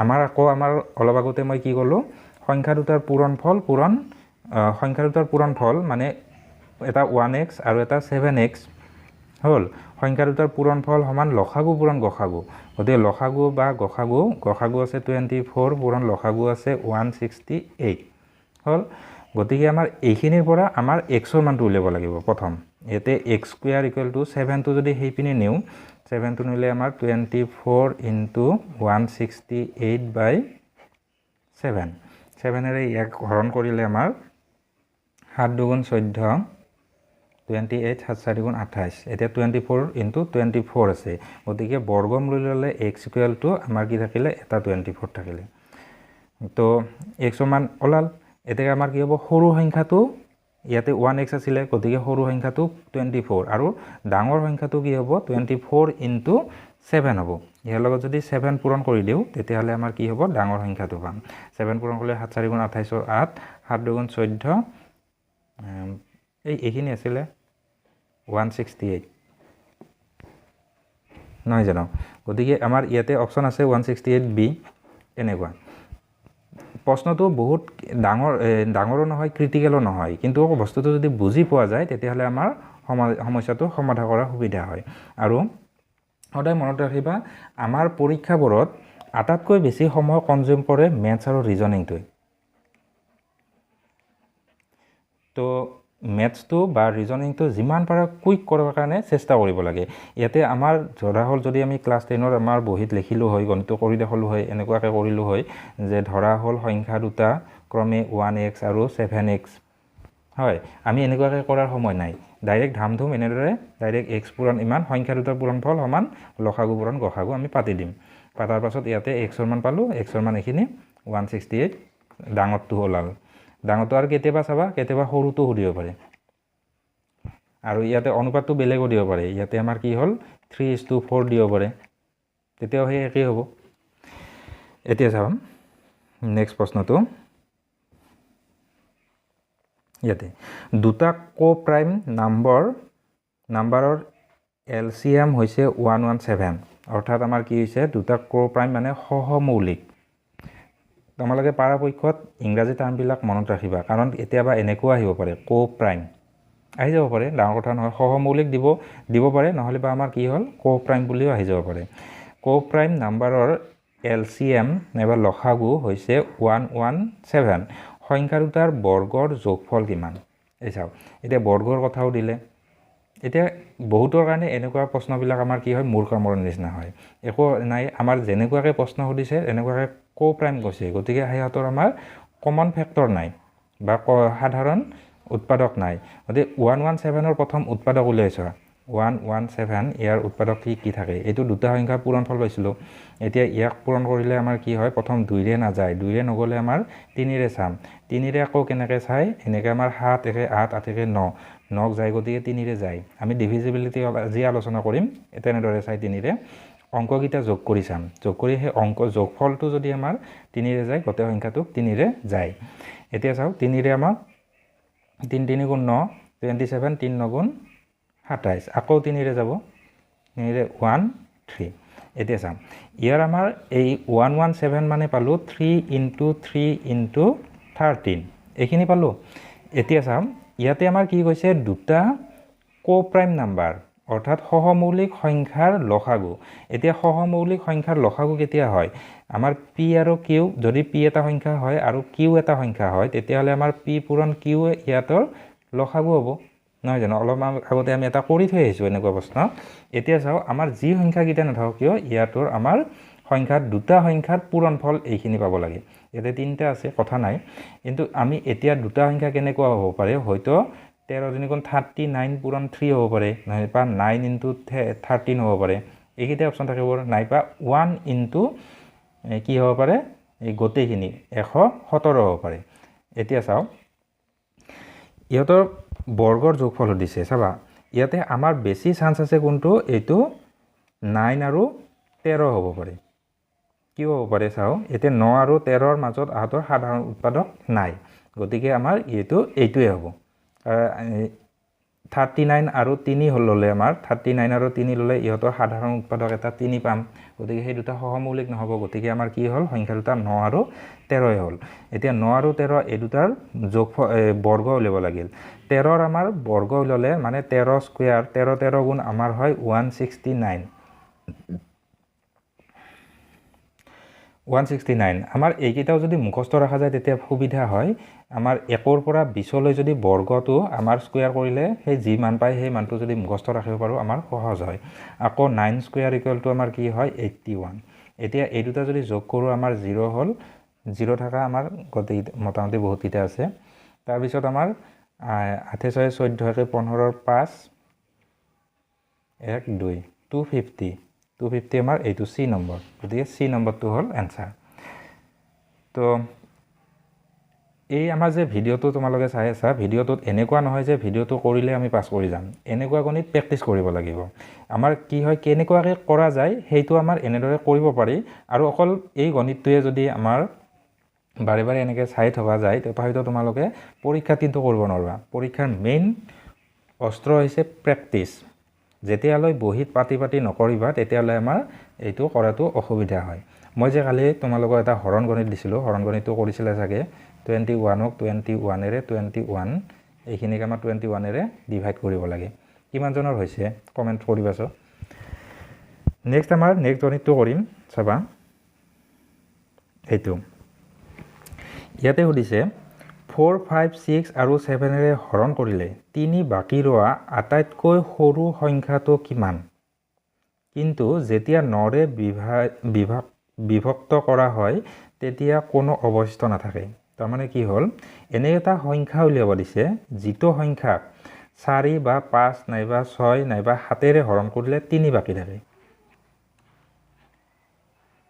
আমাৰ আকৌ আমাৰ অলপ আগতে মই কি ক'লো সংখ্যা দুটাৰ পূৰণফল মানে এটা 1x আৰু এটা 7x হ'ল সংখ্যা দুটাৰ পূৰণফল সমান লসাগু পূৰণ গসাগু গতিকে লসাগু বা গসাগু আছে 24 পূৰণ লসাগু আছে 168 হ'ল গতিকে আমাৰ এইখিনিৰ পৰা আমাৰ x ৰ মানটো উলিয়াব লাগিব প্ৰথম ইয়াতে x² = 7 টো যদি হেইপিনে নিউ 7 টো নিলে আমাৰ 24 * 168/7 7 এৰে ইয়াক হৰণ কৰিলে আমাৰ 7 × 2 = 14 28 7 4 × 28 এতিয়া 24 * 24 আছে গতিকে বৰ্গমূল ল'লে x = আমাৰ কি থাকিলে এটা 24 থাকিলে তো x ৰ মান ওলাল এতিয়া আমাৰ কি হ'ব সৰু সংখ্যাটো ইয়াতে 1x আছিলে গতিকে সৰু সংখ্যাটো 24 আৰু ডাঙৰ সংখ্যাটো কি হ'ব 24 ইনটু 7 হ'ব ইয়াৰ লগত যদি 7 পূৰণ কৰি দিও তেতিয়াহলে আমাৰ কি হ'ব ডাঙৰ সংখ্যাটো পাম 7 পূৰণ কৰিলে 7 4 গুণ 28 ৰ 8 7 2 গুণ 14 এইখিনি আছিলে 168 নহয় জানো গতিকে আমাৰ ইয়াতে অপচন আছে 168b এনেকুৱা প্ৰশ্নটো বহুত ডাঙৰো নহয় ক্ৰিটিকেলো নহয় কিন্তু বস্তুটো যদি বুজি পোৱা যায় তেতিয়াহলে আমাৰ সমস্যাটো সমাধান কৰা সুবিধা হয় আৰু সদায় মনত ৰাখিবা আমাৰ পৰীক্ষাবোৰত আটাইতকৈ বেছি সময় কনজিউম কৰে মেথছ আৰু ৰিজনিংটো তো মেথছটো বা ৰিজনিংটো যিমান পাৰা কুইক কৰাৰ কাৰণে চেষ্টা কৰিব লাগে ইয়াতে আমাৰ ধৰা হ'ল যদি আমি ক্লাছ 10 ৰ আমাৰ বহিত লিখিলো হয় গণিত কৰি দেখালো হয় এনেকুৱাকৈ কৰিলো হয় যে ধৰা হ'ল সংখ্যা দুটা ক্ৰমে 1x আৰু 7x হয় আমি এনেকুৱাকৈ কৰাৰ সময় নাই ডাইৰেক্ট ধামধুম এনেদৰে ডাইৰেক্ট x পূৰণ ইমান সংখ্যা দুটাৰ পূৰণফল সমান লসাগু পূৰণ গসাগু আমি পাতি দিম পাতাৰ পাছত ইয়াতে x ৰ মান পালো x ৰ মান এখিনি 168 ডাঙৰটো ওলাল ডাঙৰটো আৰু কেতিয়াবা চাবা কেতিয়াবা সৰুটো সুধিব পাৰে আৰু ইয়াতে অনুপাতটো বেলেগো দিব পাৰে ইয়াতে আমাৰ কি হ'ল 3:4 দিব পাৰে তেতিয়াও সেই একেই হ'ব এতিয়া চাম নেক্সট প্ৰশ্নটো ইয়াতে দুটা কোপ্ৰাইম নাম্বাৰৰ এলচিএম হৈছে 117 অৰ্থাৎ আমাৰ কি হৈছে দুটা কোপ্ৰাইম মানে সহমৌলিক তোমালোকে পৰাপক্ষত ইংৰাজী টাৰ্মবিলাক মনত ৰাখিবা কাৰণ এতিয়াবা এনেকুৱা আহিব পাৰে কোপ্ৰাইম আহি যাব পাৰে ডাঙৰ কথা নহয় সহমৌলিক দিব পাৰে নহলে বা আমাৰ কি হ'ল কোপ্ৰাইম বুলিও আহি যাব পাৰে কোপ্ৰাইম নাম্বাৰৰ এলচিএম নাইবা লসাগু হৈছে 117 সংখ্যা দুটাৰ বৰ্গৰ যোগফল কিমান এই চাও এতিয়া বৰ্গৰ কথাও দিলে এতিয়া বহুতৰ কাৰণে এনেকুৱা প্ৰশ্নবিলাক আমাৰ কি হয় মূৰ্খৰ নিচিনা হয় একো নাই আমাৰ যেনেকুৱাকৈ প্ৰশ্ন সুধিছে এনেকুৱাকৈ কোপ্ৰাইম কৈছে গতিকে হাইহাতৰ আমাৰ কমন ফেক্টৰ নাই বা সাধাৰণ উৎপাদক নাই গতিকে 117 ৰ প্ৰথম উৎপাদক উলিয়াইছো 117 ইয়াৰ উৎপাদক কি থাকে এইটো দুটা সংখ্যাৰ পূৰণফল পাইছিলো এতিয়া ইয়াক পূৰণ কৰিলে আমাৰ কি হয় প্ৰথম 2 ৰে নাযায় 2 ৰে নগলে আমাৰ 3 ৰে চাম 3 ৰে আকৌ কেনেকৈ চাই এনেকৈ আমাৰ 7 1 8 8 1 9 9 যায় গতিকে 3 ৰে যায় আমি ডিভিজিবিলিটি আজি আলোচনা কৰিম তেনেদৰে চাই 3 ৰে অংককিটা যোগ কৰি চাম যোগ কৰি সেই অংক যোগফলটো যদি আমাৰ 3 ৰে যায় গোটেই সংখ্যাটো 3 ৰে যায় এতিয়া চাও 3 ৰে আমাৰ 3 3 গুণ 9 27 3 9 গুণ 27 আকৌ 3 ৰে যাব 3 ৰে 1 3 এতিয়া চাম ইয়াৰ আমাৰ এই 117 মানে পালো 3 * 3 * 13 এইখিনি পালো এতিয়া চাম ইয়াতে আমাৰ কি কৈছে দুটা কোপ্ৰাইম নাম্বাৰ অৰ্থাৎ সহমৌলিক সংখ্যাৰ লসাগু এতিয়া সহমৌলিক সংখ্যাৰ লসাগু কেতিয়া হয় আমাৰ p আৰু q যদি p এটা সংখ্যা হয় আৰু q এটা সংখ্যা হয় তেতিয়াহলে আমাৰ p পূৰণ q ইয়াতৰ লসাগু হ'ব নহয় জানো অলপমান আগতে আমি এটা কৰি থৈ আহিছো এনেকুৱা প্ৰশ্ন এতিয়া চাও আমাৰ যি সংখ্যা কিটা নাথাকক কিয় ইয়াতৰ আমাৰ সংখ্যাত দুটা সংখ্যাৰ পূৰণফল এইখিনি পাব লাগে ইয়াতে তিনটা আছে কথা নাই কিন্তু আমি এতিয়া দুটা সংখ্যা কেনেকুৱা হ'ব পাৰে হয়তো 13 গুণ 39 পূৰণ 3 হ'ব পাৰে নাইবা 9 * 13 হ'ব পাৰে এইকেইটা অপচন থাকিব নাইবা 1 কি হ'ব পাৰে এই গোটেইখিনি 117 হ'ব পাৰে এতিয়া চাও ইহঁতৰ বৰ্গৰ যোগফল দিছে চাবা ইয়াতে আমাৰ বেছি চান্স আছে কোনটো এইটো 9 আৰু 13 হ'ব পাৰে কি হ'ব পাৰে চাও এতে 9 আৰু 13 ৰ মাজত আহতৰ সাধাৰণ উৎপাদক নাই গতিকে আমাৰ এইটোৱে হ'ব 39 আৰু 3 হললে আমাৰ 39 আৰু 3 ললে ইহঁতৰ সাধাৰণ উৎপাদক এটা 3 পাম গতিকে সেই দুটা সহমৌলিক নহব গতিকে আমাৰ কি হ'ল সংখ্যা দুটা 9 আৰু 13 হ'ল এতিয়া 9 আৰু 13 এই দুটাৰ যোগফল বৰ্গ উলিয়াব লাগিল 13 ৰ আমাৰ বৰ্গ উলিয়ালে মানে 13 স্কয়াৰ 13 13 গুণ আমাৰ হয় 169 আমাৰ এইকেইটাও যদি মুখস্থ ৰাখা যায় তেতিয়া সুবিধা হয় আমাৰ 1 ৰ পৰা 20 লৈ যদি বৰ্গটো আমাৰ স্কয়াৰ কৰিলে সেই যি মান পায় সেই মানটো যদি মুখস্থ ৰাখিব পাৰো আমাৰ সহজ হয় আকৌ 9 স্কয়াৰ = আমাৰ কি হয় 81 এতিয়া এই দুটা যদি যোগ কৰো আমাৰ 0 হ'ল 0 থাকা আমাৰ গতি মোটামুটি বহুত কিটা আছে তাৰ পিছত আমাৰ 8 6 14 15 ৰ 5 1 2 250 আমাৰ এইটো সি নম্বৰ গতিকে সি নম্বৰটো হ'ল এনসাৰ তো এই আমাৰ যে ভিডিঅ'টো তোমালোকে চাই আছা ভিডিঅ'টোত এনেকুৱা নহয় যে ভিডিঅ'টো কৰিলে আমি পাছ কৰি যাম এনেকুৱা গণিত প্ৰেক্টিচ কৰিব লাগিব আমাৰ কি হয় কেনেকুৱাকৈ কৰা যায় সেইটো আমাৰ এনেদৰে কৰিব পাৰি আৰু অকল এই গণিতটোৱে যদি আমাৰ বাৰে বাৰে এনেকৈ চাই থকা যায় তেতিয়া হয়তো তোমালোকে পৰীক্ষাত কিন্তু কৰিব নোৱাৰিবা পৰীক্ষাৰ মেইন অস্ত্ৰ হৈছে প্ৰেক্টিচ যেতিয়ালৈ বহিত পাতি নকৰিবা তেতিয়ালৈ আমাৰ এইটো কৰাটো অসুবিধা হয় মই যে কালি তোমালোকক এটা হৰণ গণিত দিছিলোঁ হৰণ গণিতটো কৰিছিলে চাগে 21ক 21এৰে 21 এইখিনিক আমাৰ 21এৰে ডিভাইড কৰিব লাগে কিমানজনৰ হৈছে কমেণ্ট কৰিবাছো নেক্সট আমাৰ নেক্সট গণিতটো কৰিম চাবা এইটো ইয়াতে সুধিছে 4 5 6 আৰু 7এৰে হৰণ কৰিলে 3 বাকি ৰোৱা আটাইতকৈ সৰু সংখ্যাটো কিমান কিন্তু যেতিয়া 9ৰে বিভক্ত কৰা হয় তেতিয়া কোনো অৱশিষ্ট নাথাকে তাৰমানে কি হ'ল এনে এটা সংখ্যা উলিয়াব দিছে যিটো সংখ্যাক 4 বা 5 নাইবা 6 নাইবা 7এৰে হৰণ কৰিলে 3 বাকি থাকে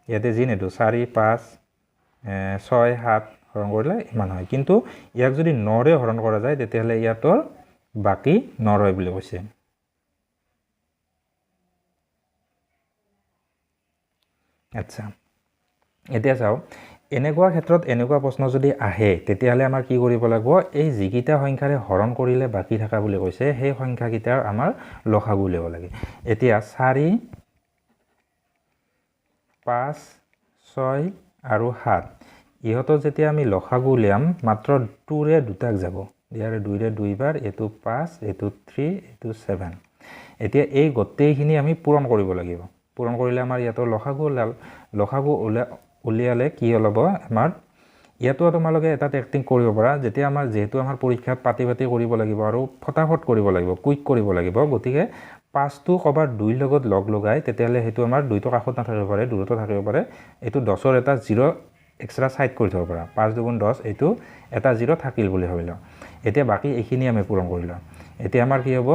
ইয়াতে জিনেটো 4 5 6 7 হৰণ কৰিলে ইমান হয় কিন্তু ইয়াক যদি 9ৰে হৰণ কৰা যায় তেতিয়াহলে ইয়াতৰ বাকি 9 হয় বুলি কৈছে আচ্ছা এতিয়া চাও এনেকুৱা ক্ষেত্ৰত এনেকুৱা প্ৰশ্ন যদি আহে তেতিয়াহলে আমাৰ কি কৰিব লাগিব এই যিকিটা সংখ্যাৰে হৰণ কৰিলে বাকি থাকা বুলি কৈছে সেই সংখ্যাকিটাৰ আমাৰ লসাগু উলিয়াব লাগে এতিয়া 4 5 6 আৰু 7 ইহতৰ যেতিয়া আমি লসাগু উলিয়াম মাত্ৰ 2ৰে দুটাক যাব ইয়াৰে 2ৰে দুইবাৰ এটো 5 এটো 3 এটো 7 এতিয়া এই গোটেইখিনি আমি পূৰণ কৰিব লাগিব পূৰণ কৰিলে আমাৰ ইয়াতৰ লসাগু উলিয়ালে কি হ'ব আমাৰ ইয়াতো তোমালোকে এটা টেকনিক কৰিব পাৰা যেতিয়া আমাৰ যেহেতু আমাৰ পৰীক্ষাত পাতি কৰিব লাগিব আৰু ফটাফট কৰিব লাগিব কুইক কৰিব লাগিব গতিকে 5টো কবাৰ 2 লগত লগ লগাই তেতিয়ালে হেতু আমাৰ 2টো কাষত নাথাকিব পাৰে দূৰতো থাকিব পাৰে এটো 10ৰ এটা 0 এক্সট্ৰা সাইড কৰি থব পাৰা 5 2 10 এটো এটা 0 থাকিল বুলি ভাবিলো এতিয়া বাকি এইখিনি আমি পূৰণ কৰিলো এতিয়া আমাৰ কি হ'ব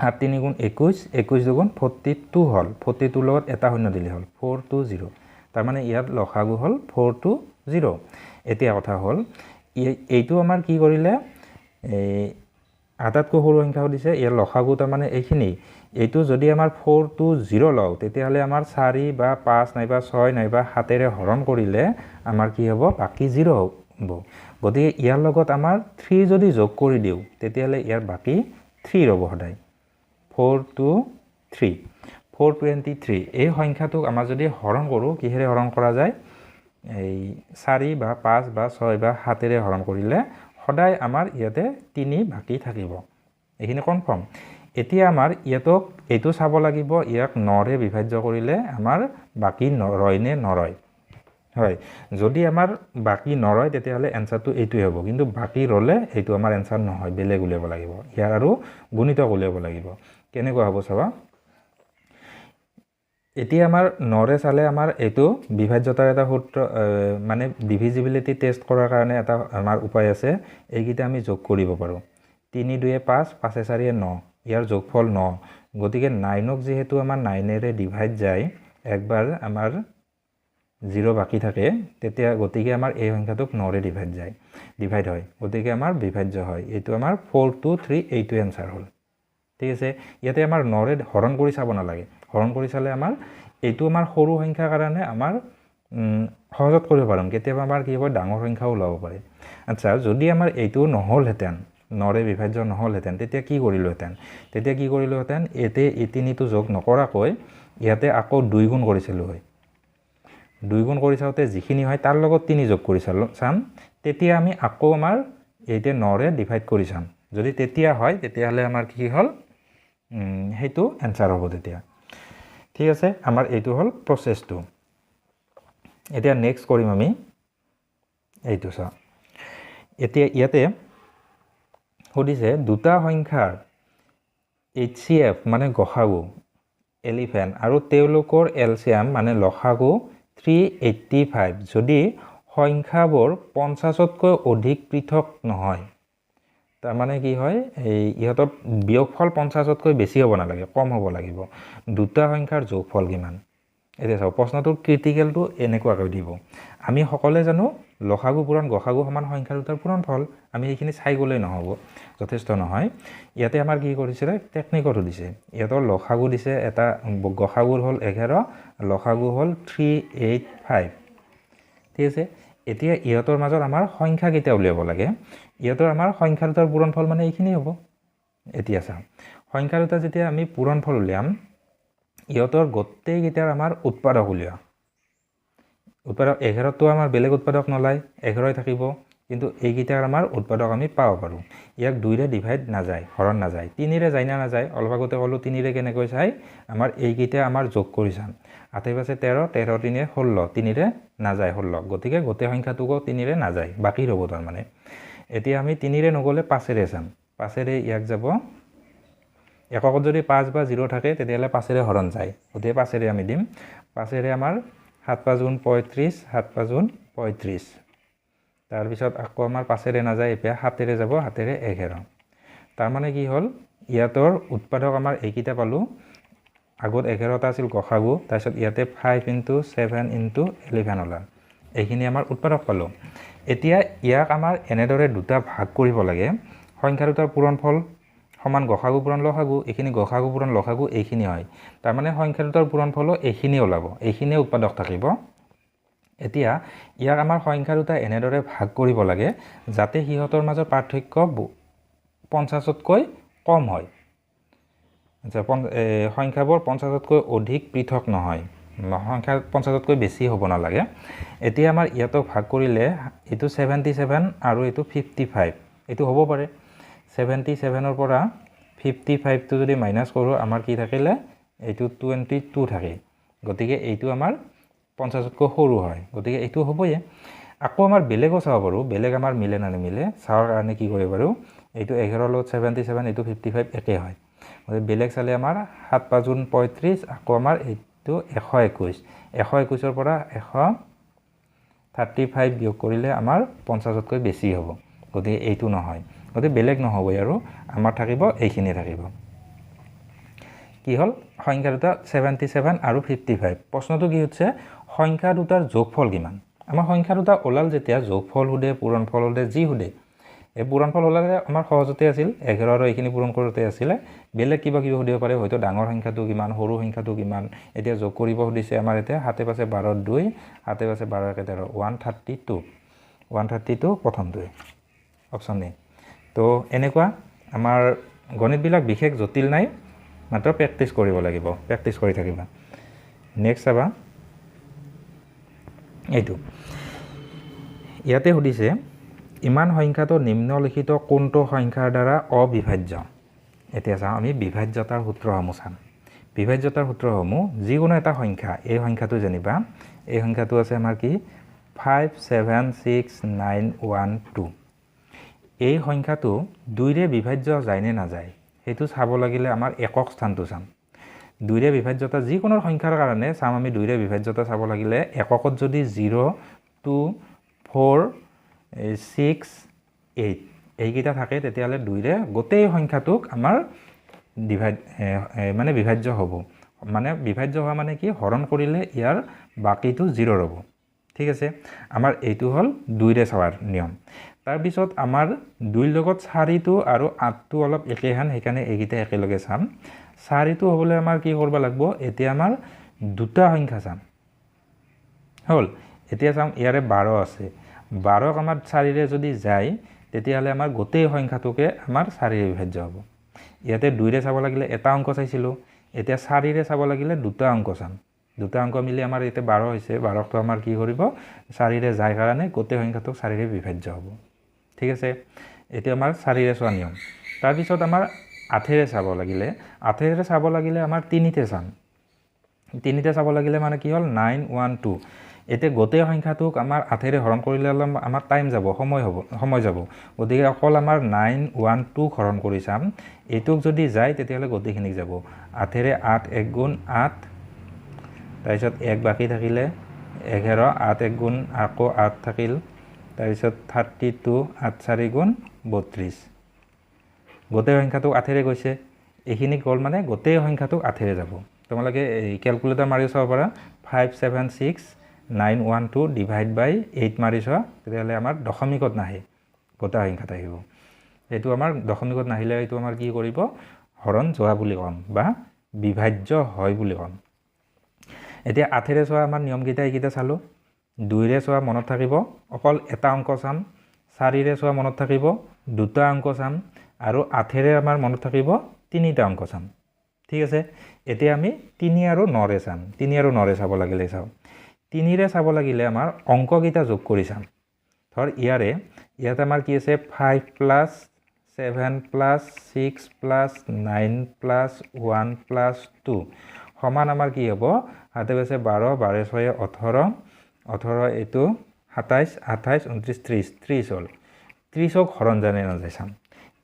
8 3 21 21 2 42 হল 42 লগত এটা শূন্য দিলে হল 420 তাৰ মানে ইয়াত লসাগু হল 420 এতিয়া কথা হল এইটো আমাৰ কি কৰিলে এই আটাতকৈ সৰু সংখ্যা দিছে ইয়াৰ লসাগু তাৰ মানে এইখিনি এইটো যদি আমাৰ 420 লও তেতিয়াহলে আমাৰ 4 বা 5 নাইবা 6 নাইবা 7এৰে হৰণ কৰিলে আমাৰ কি হ'ব বাকি 0 হ'ব গতিকে ইয়াৰ লগত আমাৰ 3 যদি যোগ কৰি দিও তেতিয়াহলে ইয়াৰ বাকি 3 হ'ব সদায় 423 এই সংখ্যাটোক আমাৰ যদি হৰণ কৰো কিহেৰে হৰণ কৰা যায় এই 4 বা 5 বা 6 বা 7এৰে হৰণ কৰিলে সদায় আমাৰ ইয়াতে 3 বাকি থাকিব এইখিনি কনফাৰ্ম এতিয়া আমাৰ ইয়াতক এইটো চাব লাগিব ইয়াক 9ৰে বিভাজ্য কৰিলে আমাৰ বাকি ৰয় নে নৰয় হয় যদি আমাৰ বাকি নৰয় তেতিয়াহলে এনসাৰটো এইটোই হ'ব কিন্তু বাকি ৰলে এইটো আমাৰ এনসাৰ নহয় বেলেগ উলিয়াব লাগিব ইয়াৰ আৰু গুণিতক উলিয়াব লাগিব কেনেকুৱা হ'ব চাবা এতিয়া আমাৰ 9ৰে চালে আমাৰ এইটো বিভাজ্যতাৰ এটা সূত্ৰ মানে ডিভিজিবিলিটি টেস্ট কৰাৰ কাৰণে এটা আমাৰ উপায় আছে এইকিটা আমি যোগ কৰিব পাৰো 3 2 5 5 4 9 ইয়াৰ যোগফল 9 গতিকে 9ক যেহেতু আমাৰ 9এৰে ডিভাইড যায় একবাৰ আমাৰ 0 বাকি থাকে তেতিয়া গতিকে আমাৰ এই সংখ্যাটোক 9ৰে ডিভাইড হয় গতিকে আমাৰ বিভাজ্য হয় এইটো আমাৰ 423 এইটো आंसर হল ঠিক আছে ইয়াতে আমাৰ 9ৰে হৰণ কৰি চাব নালাগে হৰণ কৰি চালে আমাৰ এইটো আমাৰ সৰু সংখ্যা কাৰণে আমাৰ সহজত কৰিব পাৰম কেতিয়াবা আমাৰ কি হয় ডাঙৰ সংখ্যা ওলাব পাৰে আচ্ছা যদি আমাৰ এইটো নহল হেতেন 9ৰে বিভাজ্য নহল হেতেন তেতিয়া কি কৰিলো হেতেন এতে এই তিনিটো যোগ নকৰাকৈ ইয়াতে আকৌ 2 গুণ কৰিছিল হয় 2 গুণ কৰি চাওতে যিখিনি হয় তাৰ লগত 3 যোগ কৰি চাম তেতিয়া আমি আকৌ আমাৰ এইতে 9ৰে ডিভাইড কৰি চাম যদি তেতিয়া হয় তেতিয়াহলে আমাৰ কি হল হেতু आंसर হ'ব তেতিয়া ঠিক আছে আমাৰ এইটো হল প্ৰসেসটো এতিয়া নেক্সট কৰিম আমি এইটো চা এতিয়া ইয়াতে সুধিছে দুটা সংখ্যাৰ HCF মানে গসাগু এলিফেন্ট আৰু তেওঁলোকৰ এলসিয়াম মানে লসাগু 385 যদি সংখ্যাবোৰ 50তকৈ অধিক পৃথক নহয় তাৰ মানে কি হয় এই ইহতৰ বিয়োগফল 50তকৈ বেছি হ'ব নালাগে কম হ'ব লাগিব দুটা সংখ্যাৰ যোগফল কিমান এতিয়া চাওক প্ৰশ্নটোৰ ক্ৰিটিকেলটো এনেকুৱাকৈ দিব আমি সকলোৱে জানো লসাগু পূৰণ গসাগু সমান সংখ্যা দুটাৰ পূৰণফল আমি এইখিনি চাই গ'লেই নহ'ব যথেষ্ট নহয় ইয়াতে আমাৰ কি কৰিছিলে টেকনিকটো দিছে ইয়াতৰ লসাগু দিছে এটা গসাগুৰ হ'ল 11 লসাগু হ'ল 385 ঠিক আছে এতিয়া ইহঁতৰ মাজত আমাৰ সংখ্যা কেইটা উলিয়াব লাগে ইহঁতৰ আমাৰ সংখ্যা দুটাৰ পূৰণফল মানে এইখিনি হ'ব এতিয়া চাওক সংখ্যা দুটা যেতিয়া আমি পূৰণফল উলিয়াম ইহঁতৰ গোটেইকেইটাৰ আমাৰ উৎপাদক উলিয়া উৎপাদক 11 তো আমাৰ বেলেগ উৎপাদক নলাই 11 থাকিব কিন্তু এইকেইটাৰ আমাৰ উৎপাদক আমি পাব পাৰো ইয়াক 2 ৰে ডিভাইড নাযায় হৰণ নাযায় 3 ৰে যায় না নাযায় অলপ আগতে ক'লো 3 ৰে কেনেকৈ চাই আমাৰ এইকেইটা আমাৰ যোগ কৰি চাম 8 পাছে 13 13 3 16 3 ৰে নাযায় 16 গতিকে গোটেই সংখ্যাটোকো 3 ৰে নাযায় বাকি ৰব তাৰ মানে এতিয়া আমি 3 ৰে নগলে 5 ৰে চাম 5 ৰে ইয়াক যাব এককত যদি 5 বা 0 থাকে তেতিয়ালে 5 ৰে হৰণ যায় গতিকে 5 ৰে আমি দিম 5 ৰে আমাৰ 7 5 গুণ 35 7 5 গুণ 35 তাৰ পিছত আকৌ আমাৰ 5 ৰে নাযায় এতিয়া 7 ৰে যাব 7 ৰে 11 তাৰ মানে কি হ'ল ইয়াতৰ উৎপাদক আমাৰ এইকিটা পালো আগত 11 টা আছিল গসাগু তাৰ পিছত ইয়াতে 5 * 7 * 11 হল এইখিনি আমাৰ উৎপাদক পালো এতিয়া ইয়াক আমাৰ এনেদৰে দুটা ভাগ কৰিব লাগে সংখ্যা দুটাৰ পূৰণফল সমান গসাগু পূৰণ লসাগু এইখিনি গসাগু পূৰণ লসাগু এইখিনি হয় তাৰ মানে সংখ্যা দুটাৰ পূৰণফল এইখিনি ওলাব এইখিনি উৎপাদক থাকিব এতিয়া ইয়াক আমাৰ সংখ্যা দুটা এনেদৰে ভাগ কৰিব লাগে যাতে হিহঁতৰ মাজৰ পাৰ্থক্য 50 তকৈ কম হয় আচ্ছা সংখ্যাবোৰ 50 তকৈ অধিক পৃথক নহয় সংখ্যা 50 তকৈ বেছি হ'ব না লাগে এতিয়া আমাৰ ইয়াতো ভাগ কৰিলে এটো 77 আৰু এটো 55 এটো হ'ব পাৰে 77 ৰ পৰা 55 টো যদি মাইনাস কৰো আমাৰ কি থাকিলে এটো 22 থাকে গতিকে এইটো আমাৰ 50 তকৈ সৰু হয় গতিকে এইটো হ'বই আকৌ আমাৰ বেলেগও চাব পাৰো বেলেগ আমাৰ মিলে না নিমিলে চাওৰ কাৰণে কি কৰিব পাৰো এইটো 11 লগত 77 এইটো 55 একে হয় গতিকে বেলেগ চালে আমাৰ 7 5 গুণ 35 আকৌ আমাৰ এইটো 121 121 ৰ পৰা 135 বিয়োগ কৰিলে আমাৰ 50 তকৈ বেছি হ'ব গতিকে এইটো নহয় গতিকে বেলেগ নহব আৰু আমাৰ থাকিব এইখিনি থাকিব কি হল সংখ্যা দুটা 77 আৰু 55 প্ৰশ্নটো কি হৈছে সংখ্যা দুটাৰ যোগফল কিমান আমাৰ সংখ্যা দুটা ওলাল যেতিয়া যোগফল हुदे পূৰণফল हुदे যি हुदे এই পূৰণফল ওলালে আমাৰ সহজতে আছিল 11 আৰু এইখিনি পূৰণ কৰোতে আছিল বেলেগ কিবা কিবা हुदिব পাৰে হয়তো ডাঙৰ সংখ্যাটো কিমান সৰু সংখ্যাটো কিমান এতিয়া যোগ কৰিব हुदिছে আমাৰ এতিয়া হাতে পাছে 12 2 হাতে পাছে 12 13 132 প্ৰথমটো অপচন এ তো এনেকুৱা আমাৰ গণিত বিলাক বিশেষ জটিল নাই মাত্ৰ প্ৰেক্টিস কৰিব লাগিব প্ৰেক্টিস কৰি থাকিবা নেক্সট চাবা এইটো ইয়াতে हुदिছে ইমান সংখ্যাটো নিম্নলিখিত কোনটো সংখ্যাৰ দ্বাৰা অবিভাজ্য এতিয়া চাও আমি বিভাজ্যতাৰ সূত্ৰসমূহ চাম বিভাজ্যতাৰ সূত্ৰসমূহ যিকোনো এটা সংখ্যা এই সংখ্যাটো জানিবা এই সংখ্যাটো আছে আমাৰ কি 5769112 এই সংখ্যাটো 2 ৰে বিভাজ্য যায় নে নাযায় হেতু চাব লাগিলে আমাৰ একক স্থানটো চাম 2 ৰে বিভাজ্যতা যিকোনো সংখ্যাৰ কাৰণে চাম আমি 2 ৰে বিভাজ্যতা চাব লাগিলে এককত যদি 0 2 4 6 8 এইকিটা থাকে তেতিয়ালে 2 ৰে গোটেই সংখ্যাটোক আমাৰ ডিভাইড মানে বিভাজ্য হ'ব মানে বিভাজ্য হোৱা মানে কি হৰণ কৰিলে ইয়াৰ বাকিটো 0 হ'ব ঠিক আছে আমাৰ এইটো হল 2 ৰে চাৱাৰ নিয়ম তাৰ পিছত আমাৰ 2 লগত 4 টো আৰু 8 টো অলপ একেহান হেকানে এইকিটা একেলগে চাম 4 টো হ'বলে আমাৰ কি কৰিব লাগিব এতিয়া আমাৰ দুটা সংখ্যা চাম হল এতিয়া চাম ইয়াৰে 12 আছে 12 ক আমাৰ 4 ৰে যদি যায় তেতিয়ালে আমাৰ গোটেই সংখ্যাটোকে আমাৰ 4 ৰে বিভাজ্য হ'ব ইয়াতে 2 ৰে চাব লাগিলে এটা অংক চাইছিলো এতিয়া 4 ৰে চাব লাগিলে দুটা অংক চাম দুটা অংক মিলি আমাৰ এতে 12 হৈছে 12 টো আমাৰ কি কৰিব 4 ৰে যায় কাৰণে গোটেই সংখ্যাটো 4 ৰে বিভাজ্য হ'ব ঠিক আছে এতিয়া আমাৰ 4 ৰে চোৱা নিয়ম তাৰ পিছত আমাৰ 8 ৰে চাব লাগিলে 8 ৰে চাব লাগিলে আমাৰ 3 তে চাম 3 তে চাব লাগিলে মানে কি হল 912 এতে গোটেই সংখ্যাটোক আমাৰ 8 ৰে হৰণ কৰিলে আমাৰ টাইম যাব সময় যাব গতিকে অকল আমাৰ 912 হৰণ কৰি চাম এটোক যদি যায় তেতিয়ালে গোটেইখিনি যাব 8 ৰে 8 1 গুণ 8 তাৰপিছত 1 বাকি থাকিলে 11 8 1 গুণ আকৌ 8 থাকিল তাৰপিছত 32 8 4 গুণ 32 গোটেই সংখ্যাটোক 8 ৰে গৈছে এইখিনি গল মানে গোটেই সংখ্যাটোক 8 ৰে যাব তোমালোকে ক্যালকুলেটৰ মাৰি চাব পাৰা 576912 ডিভাইড বাই 8 মাৰি চোৱা তেতিয়াহ'লে আমাৰ দশমিকত নাহে গোটা সংখ্যাত আহিব এইটো আমাৰ দশমিকত নাহিলে এইটো আমাৰ কি কৰিব হৰণ যোৱা বুলি ক'ম বা বিভাজ্য হয় বুলি ক'ম এতিয়া 8 ৰে চোৱা আমাৰ নিয়ম কেইটা এইকেইটা চালো 2 ৰে চোৱা মনত থাকিব অকল এটা অংক চাম 4 ৰে চোৱা মনত থাকিব দুটা অংক চাম আৰু 8 ৰে আমাৰ মনত থাকিব তিনিটা অংক চাম ঠিক আছে এতিয়া আমি 3 আৰু 9 ৰে চাম 3 আৰু 9 ৰে চাব লাগিলে চাও 3 ৰে চাব লাগিলে আমাৰ অংক কেইটা যোগ কৰি চাম ধৰ ইয়াতে আমাৰ কি আছে 5 plus 7 plus 6 plus 9 plus 1 plus 2 সমান আমাৰ কি হ'ব হাতে আছে 12 12 6 18 18 এটো 27 28 29 30 হল 30ক হৰণ জানে না যায় চাম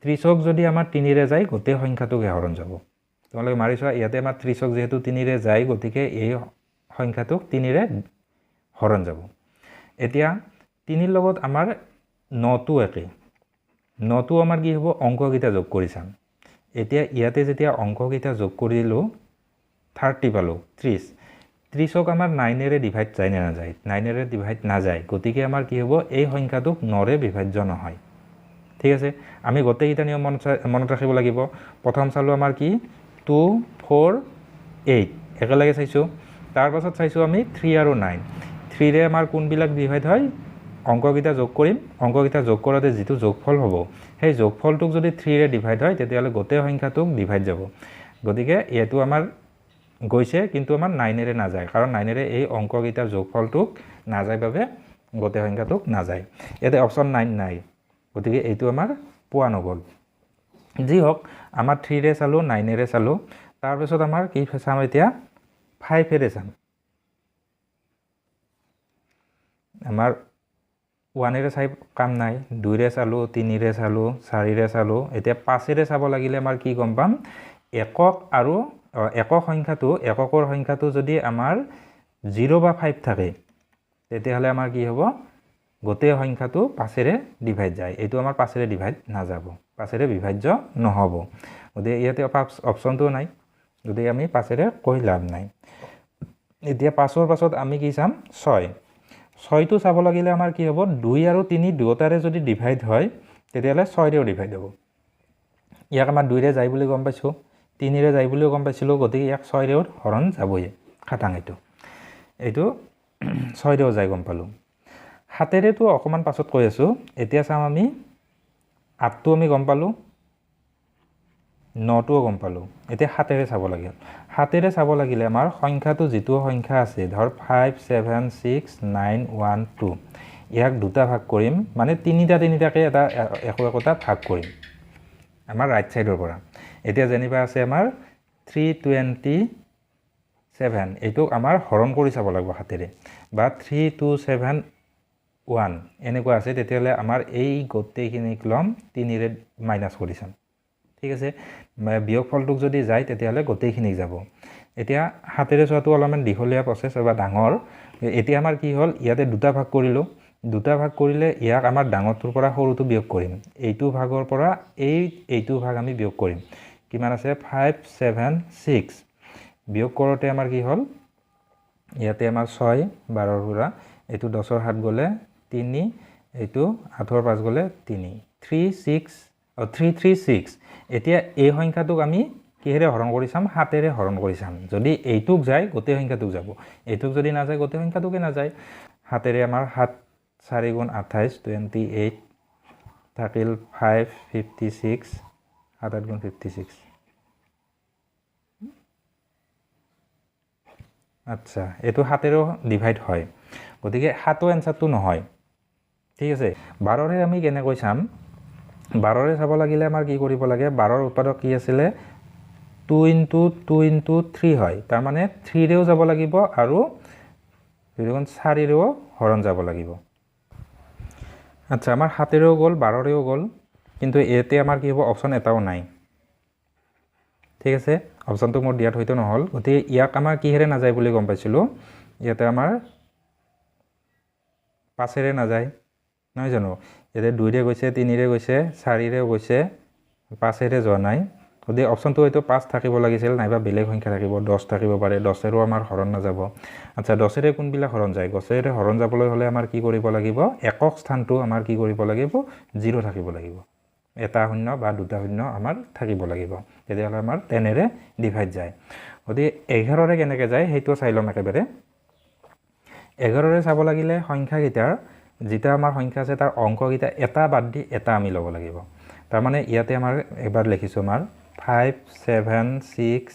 30ক যদি আমাৰ 3 ৰে যায় গোটেই সংখ্যাটোকে হৰণ যাব তোমালোকে মাৰি চোৱা ইয়াতে আমাৰ 30ক যেহেতু 3 ৰে যায় গতিকে এই সংখ্যাটোক 3 ৰে হৰণ যাব এতিয়া 3 ৰ লগত আমাৰ 9টো একে 9টো আমাৰ কি হ'ব অংককেইটা যোগ কৰি চাম এতিয়া ইয়াতে যেতিয়া অংককেইটা যোগ কৰিলো 30 পালো 30 30ক আমাৰ 9 ৰে ডিভাইড যায় না যায় 9 ৰে ডিভাইড না যায় গতিকে আমাৰ কি হ'ব এই সংখ্যাটোক 9 ৰে বিভাজ্য নহয় ঠিক আছে আমি গোটেইটা নিয়ম মনত ৰাখিব লাগিব প্ৰথম চালো আমাৰ কি 2 4 8 একেলগে চাইছো তাৰ পাছত চাইছো আমি 3 আৰু 9 3 ৰে আমাৰ কোনবিলাক ডিভাইড হয় অংককেইটা যোগ কৰিম অংককেইটা যোগ কৰাতে যেটো যোগফল হ'ব সেই যোগফলটোক যদি 3 ৰে ডিভাইড হয় তেতিয়াহলে গোটেই সংখ্যাটোক ডিভাইড যাব গতিকে এটো আমাৰ গৈছে কিন্তু আমাৰ 9 ৰে না যায় কাৰণ 9 ৰে এই অংককেইটাৰ যোগফলটোক না যায় বাবে গোটেই সংখ্যাটোক না যায় এতে অপচন 9 নাই গতিকে এইটো আমাৰ পোৱা নগল যি হক আমাৰ 3 ৰে চালো 9 ৰে চালো তাৰ পিছত আমাৰ কি চাম এতিয়া 5 ৰে চাম আমাৰ 1 ৰে চাই কাম নাই 2 ৰে চালো 3 ৰে চালো 4 ৰে চালো এতিয়া 5 ৰে চাব লাগিলে আমাৰ কি গম পাম একক আৰু একক এককৰ সংখ্যাটো যদি আমাৰ 0 বা 5 থাকে তেতিয়াহলে আমাৰ কি হ'ব গোটেই সংখ্যাটো 5 ৰে ডিভাইড যায় এইটো আমাৰ 5 ৰে ডিভাইড না যাব 5 ৰে বিভাজ্য নহব গতিকে ইয়াতে অপচনটো নাই গতিকে আমি 5 ৰে কৈ লাভ নাই এতিয়া 5 ৰ পাছত আমি কি চাম 6 6 টো চাব লাগিলে আমাৰ কি হ'ব 2 আৰু 3 দুটাৰে যদি ডিভাইড হয় তেতিয়াহলে 6 ৰেও ডিভাইড হ'ব ইয়াক আমাৰ 2 ৰে যায় বুলি গম পাইছো 3 ৰে যায় বুলি গম পাইছিলো গতিকে ইয়াক 6 ৰেও হৰণ যাবই খাটাং এইটো 6 ৰেও যায় গম পালো 7 ৰে তো অকমান পাছত কৈ আছো এতিয়া চাম আমি 8 টো আমি গম পালো 9 টো গম পালো এতিয়া 7 ৰে চাব লাগে 7 ৰে চাব লাগিলে আমাৰ সংখ্যাটো যেটো সংখ্যা আছে ধৰ 5 7 6 9 1 2 ইয়াক দুটা ভাগ কৰিম মানে তিনিটাকে এটা একোটা ভাগ কৰিম আমাৰ ৰাইট সাইডৰ পৰা এতিয়া যেনিবা আছে আমাৰ 327 এইটো আমাৰ হৰণ কৰি চাব লাগিব 7 ৰে বা 3271 এনেকুৱা আছে তেতিয়ালে আমাৰ এই গোটেইখিনি লম 3 ৰে মাইনাস কৰি চাম ঠিক আছে বিয়োগফলটোক যদি যায় তেতিয়ালে গোটেইখিনি যাব এতিয়া 7 ৰে চোৱাটো অলপমান দীঘলীয়া প্ৰসেস বা ডাঙৰ এতিয়া আমাৰ কি হ'ল ইয়াতে দুটা ভাগ কৰিলো দুটা ভাগ কৰিলে ইয়াক আমাৰ ডাঙৰটোৰ পৰা সৰুটো বিয়োগ কৰিম এইটো ভাগৰ পৰা এইটো ভাগ আমি বিয়োগ কৰিম কিমান আছে 5 7 6 বিয়োগ কৰোতে আমাৰ কি হ'ল ইয়াতে আমাৰ 6 12 ৰ পৰা এইটো 10 ৰ 7 গলে 3 এইটো 8 ৰ 5 গলে 3 336 এতিয়া এই সংখ্যাটোক আমি কিহেৰে হৰণ কৰি চাম 7 ৰে হৰণ কৰি চাম যদি এইটোক যায় গোটেই সংখ্যাটোক যাব এইটোক যদি না যায় গোটেই সংখ্যাটোকে না যায় 7 ৰে আমাৰ 7 4 গুণ 28 28 থাকিল 5 56 7 8 গুণ 56 আচ্ছা এটো 7 ৰে ডিভাইড হয় গতিকে 7 এনসাৰটো নহয় ঠিক আছে 12 ৰে আমি কেনে কৈ চাম 12 ৰে চাব লাগিলে আমাৰ কি কৰিব লাগে 12 ৰ উৎপাদক কি আছিল 2 into 3 হয় তাৰ মানে 3 ৰেও যাব লাগিব আৰু 4 ৰেও হৰণ যাব লাগিব আচ্ছা আমাৰ 7 ৰেও গল 12 ৰেও গল কিন্তু এতে আমাৰ কি হ'ব অপচন এটাও নাই ঠিক আছে অপচনটো মোৰ দিয়াত হয়তো নহল গতি ইয়াক আমাৰ কি হেৰে না যায় বুলি গম পাইছিলো ইয়াতে আমাৰ 5 ৰে না যায় নহয় জানো ইয়াতে 2 ৰে গৈছে 3 ৰে গৈছে 4 ৰে গৈছে 5 ৰে যোৱা নাই গতিকে অপশ্যনটো হয়তো 5 থাকিব লাগিছিল নাইবা বেলেগ সংখ্যা থাকিব 10 থাকিব পাৰে 10এৰো আমাৰ হৰণ নাযাব আচ্ছা 10এৰে কোনবিলাক হৰণ যায় 10এৰে হৰণ যাবলৈ হ'লে আমাৰ কি কৰিব লাগিব একক স্থানটো আমাৰ কি কৰিব লাগিব 0 থাকিব লাগিব এটা শূন্য বা দুটা শূন্য আমাৰ থাকিব লাগিব তেতিয়াহ'লে আমাৰ 10এৰে ডিভাইড যায় গতিকে 11এৰে কেনেকৈ যায় সেইটো চাই ল'ম একেবাৰে 11এৰে চাব লাগিলে সংখ্যাকেইটাৰ যেটা আমাৰ সংখ্যা আছে তাৰ অংককেইটা এটা বাদ দি এটা আমি ল'ব লাগিব তাৰ মানে ইয়াতে আমাৰ এবাৰ লিখিছো আমাৰ 5 7 6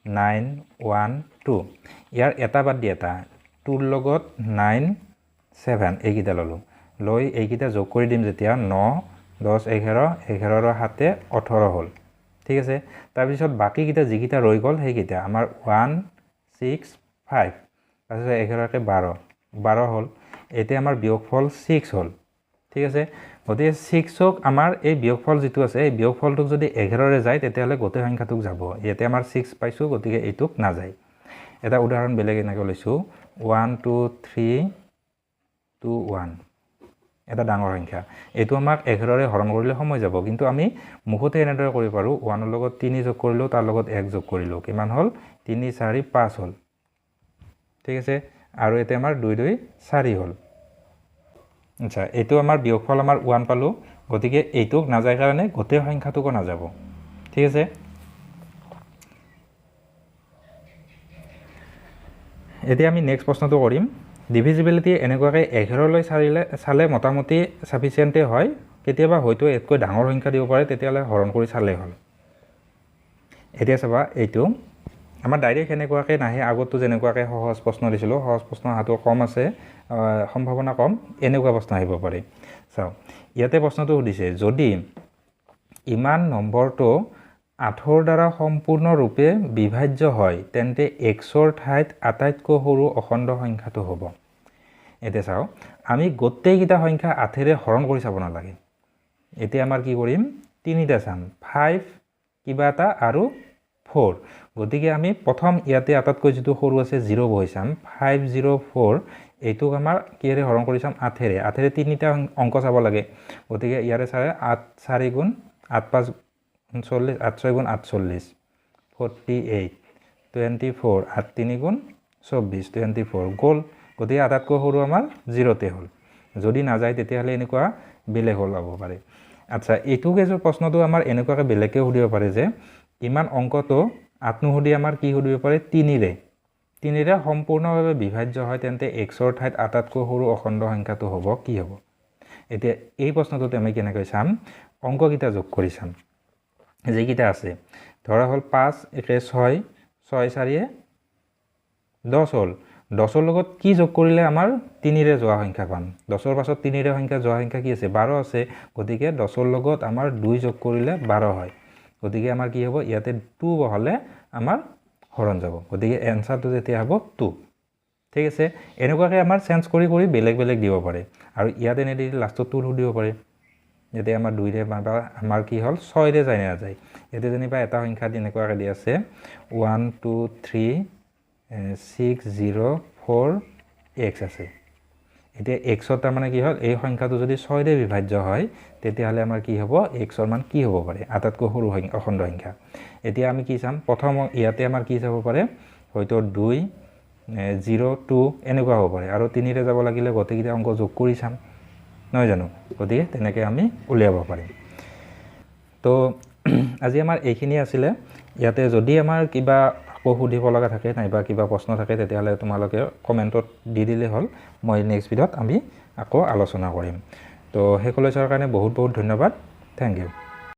9 1 2 ইয়াৰ এটা বাদ দি এটা 2 ৰ লগত 9 7 এইকেইটা ললো লৈ এইকেইটা যোগ কৰি দিম যেতিয়া 9 10 11 11ৰ হাতে 18 হ'ল ঠিক আছে তাৰ পিছত বাকি কিটা যিকিটা ৰৈ গল সেইকিটা আমাৰ 1 6 5 তাৰপিছত 11কে 12 12 হ'ল এতিয়া আমাৰ বিয়োগফল 6 হ'ল ঠিক আছে গতিকে 6ক আমাৰ এই বিয়োগফল যেটো আছে এই বিয়োগফলটোক যদি 11ৰে যায় তেতিয়াহলে গোটেই সংখ্যাটোক যাব ইয়াতে আমাৰ 6 পাইছো গতিকে এইটোক না যায় এটা উদাহৰণ বেলেগ এনেকৈ লৈছো 1 2 3 2 1 এটা ডাঙৰ সংখ্যা এটো আমাক 11ৰে হৰণ কৰিলে সময় যাব কিন্তু আমি মুখতে এনেদৰে কৰিব পাৰো 1 ৰ লগত 3 যোগ কৰিলো তাৰ লগত 1 যোগ কৰিলো কিমান হ'ল 3 4 5 হ'ল ঠিক আছে আৰু এতে আমাৰ 2 2 4 হ'ল আচ্ছা এটো আমাৰ বিয়োগফল আমাৰ 1 পালো গতিকে এইটোক না যায় কাৰণে গোটেই সংখ্যাটোক না যাব ঠিক আছে এতিয়া আমি নেক্সট প্ৰশ্নটো কৰিম ডিভিজিবিলিটি এনেকুৱাকে 11 লৈ চালে মোটামুটি সাফিসিয়েন্ট হয় কেতিয়াবা হয়তো এককৈ ডাঙৰ সংখ্যা দিব পাৰে তেতিয়ালে হৰণ কৰি চালে হ'ল এতিয়া চাবা এইটো আমাৰ ডাইৰেক্ট এনেকুৱাকে নাহে আগতো যেনেকুৱাকে সহজ প্ৰশ্ন দিছিলো সহজ প্ৰশ্ন হাতো কম আছে সম্ভাৱনা কম এনেকুৱা প্ৰশ্ন আহিব পাৰে চাও ইয়াতে প্ৰশ্নটো সুধিছে যদি ইমান নম্বৰটো 8ৰ দ্বাৰা সম্পূৰ্ণ ৰূপে বিভাজ্য হয় তেন্তে xৰ ঠাইত আটাইতকৈ সৰু অখণ্ড সংখ্যাটো হ'ব এতিয়া চাও আমি গোটেইকিটা সংখ্যা 8ৰে হৰণ কৰি চাব নালাগে এতিয়া আমাৰ কি কৰিম তিনিটা চাম 5 কিবা এটা আৰু 4 গতিকে আমি প্ৰথম ইয়াতে আটাইতকৈ যেটো সৰু আছে 0 বহি চাম 504 এইটোক আমাৰ কিৰে হৰণ কৰি চাম 8ৰে তিনিটা অংক চাব লাগে গতিকে ইয়াৰে চাৰে 8 4 গুণ 8 5 40 8 6 গুণ 48 48 24 8 3 গুণ 24 24 গল গতিকে আটাইতকৈ সৰু আমাৰ 0তে হ'ল যদি না যায় তেতিয়াহলে এনেকুৱা বেলেগ হ'ল হ'ব পাৰে আচ্ছা এইটোকে যে প্ৰশ্নটো আমাৰ এনেকুৱাকে বেলেগকে সুধিব পাৰে যে ইমান অংকটো 8 নুহুদি আমাৰ কি সুধিব পাৰে 3ৰে সম্পূৰ্ণভাৱে বিভাজ্য হয় তেন্তে xৰ ঠাইত আটাইতকৈ সৰু অখণ্ড সংখ্যাটো হ'ব কি হ'ব এতিয়া এই প্ৰশ্নটোত আমি কেনেকৈ চাম অংককিটা যোগ কৰি চাম যেকিটা আছে ধৰা হল 5 1 6 6 4 10 হ'ল 10ৰ লগত কি যোগ কৰিলে আমাৰ 3ৰে যোৱা সংখ্যা পাম 10ৰ পাছত 3ৰে সংখ্যা যোৱা সংখ্যা কি আছে 12 আছে গতিকে 10ৰ লগত আমাৰ 2 যোগ কৰিলে 12 হয় গতিকে আমাৰ কি হ'ব ইয়াতে 2 বহলে আমাৰ হৰণ যাব গতিকে এনসাৰটো যেতিয়া হ'ব 2 ঠিক আছে এনেকুৱাকে আমাৰ চেঞ্জ কৰি বেলেগ বেলেগ দিব পাৰে আৰু ইয়াতে নেদি লাষ্টত 2 দিব পাৰে যেতে আমাৰ 2ৰে বা আমাৰ কি হ'ল 6ৰে যায় না যায় এতে যেনিবা এটা সংখ্যা এনেকুৱাকে দি আছে 1 2 3 6 0 4 x আছে এতিয়া x ৰ মানে কি হ'ল এই সংখ্যাটো যদি 6ৰে বিভাজ্য হয় তেতিয়াহলে আমাৰ কি হ'ব x ৰ মান কি হ'ব পাৰে আটাইতকৈ সৰু অখণ্ড সংখ্যা এতিয়া আমি কি চাম প্ৰথম ইয়াতে আমাৰ কি চাব পাৰে হয়তো 2 0 2 এনেকুৱা হ'ব পাৰে আৰু 3ৰে যাব লাগিলে গোটেইকিটা অংক যোগ কৰি চাম নহয় জানো গতিকে তেনেকৈ আমি উলিয়াব পাৰিম তো আজি আমাৰ এইখিনি আছিল ইয়াতে যদি আমাৰ কিবা সুধিব লগা থাকে নাইবা কিবা প্ৰশ্ন থাকে তেতিয়াহলে তোমালোকে কমেন্টত দি দিলে হ'ল মই নেক্সট ভিডিঅত আমি আকৌ আলোচনা কৰিম তো হেকলৈ চোৱাৰ কাৰণে বহুত বহুত ধন্যবাদ থ্যাংক ইউ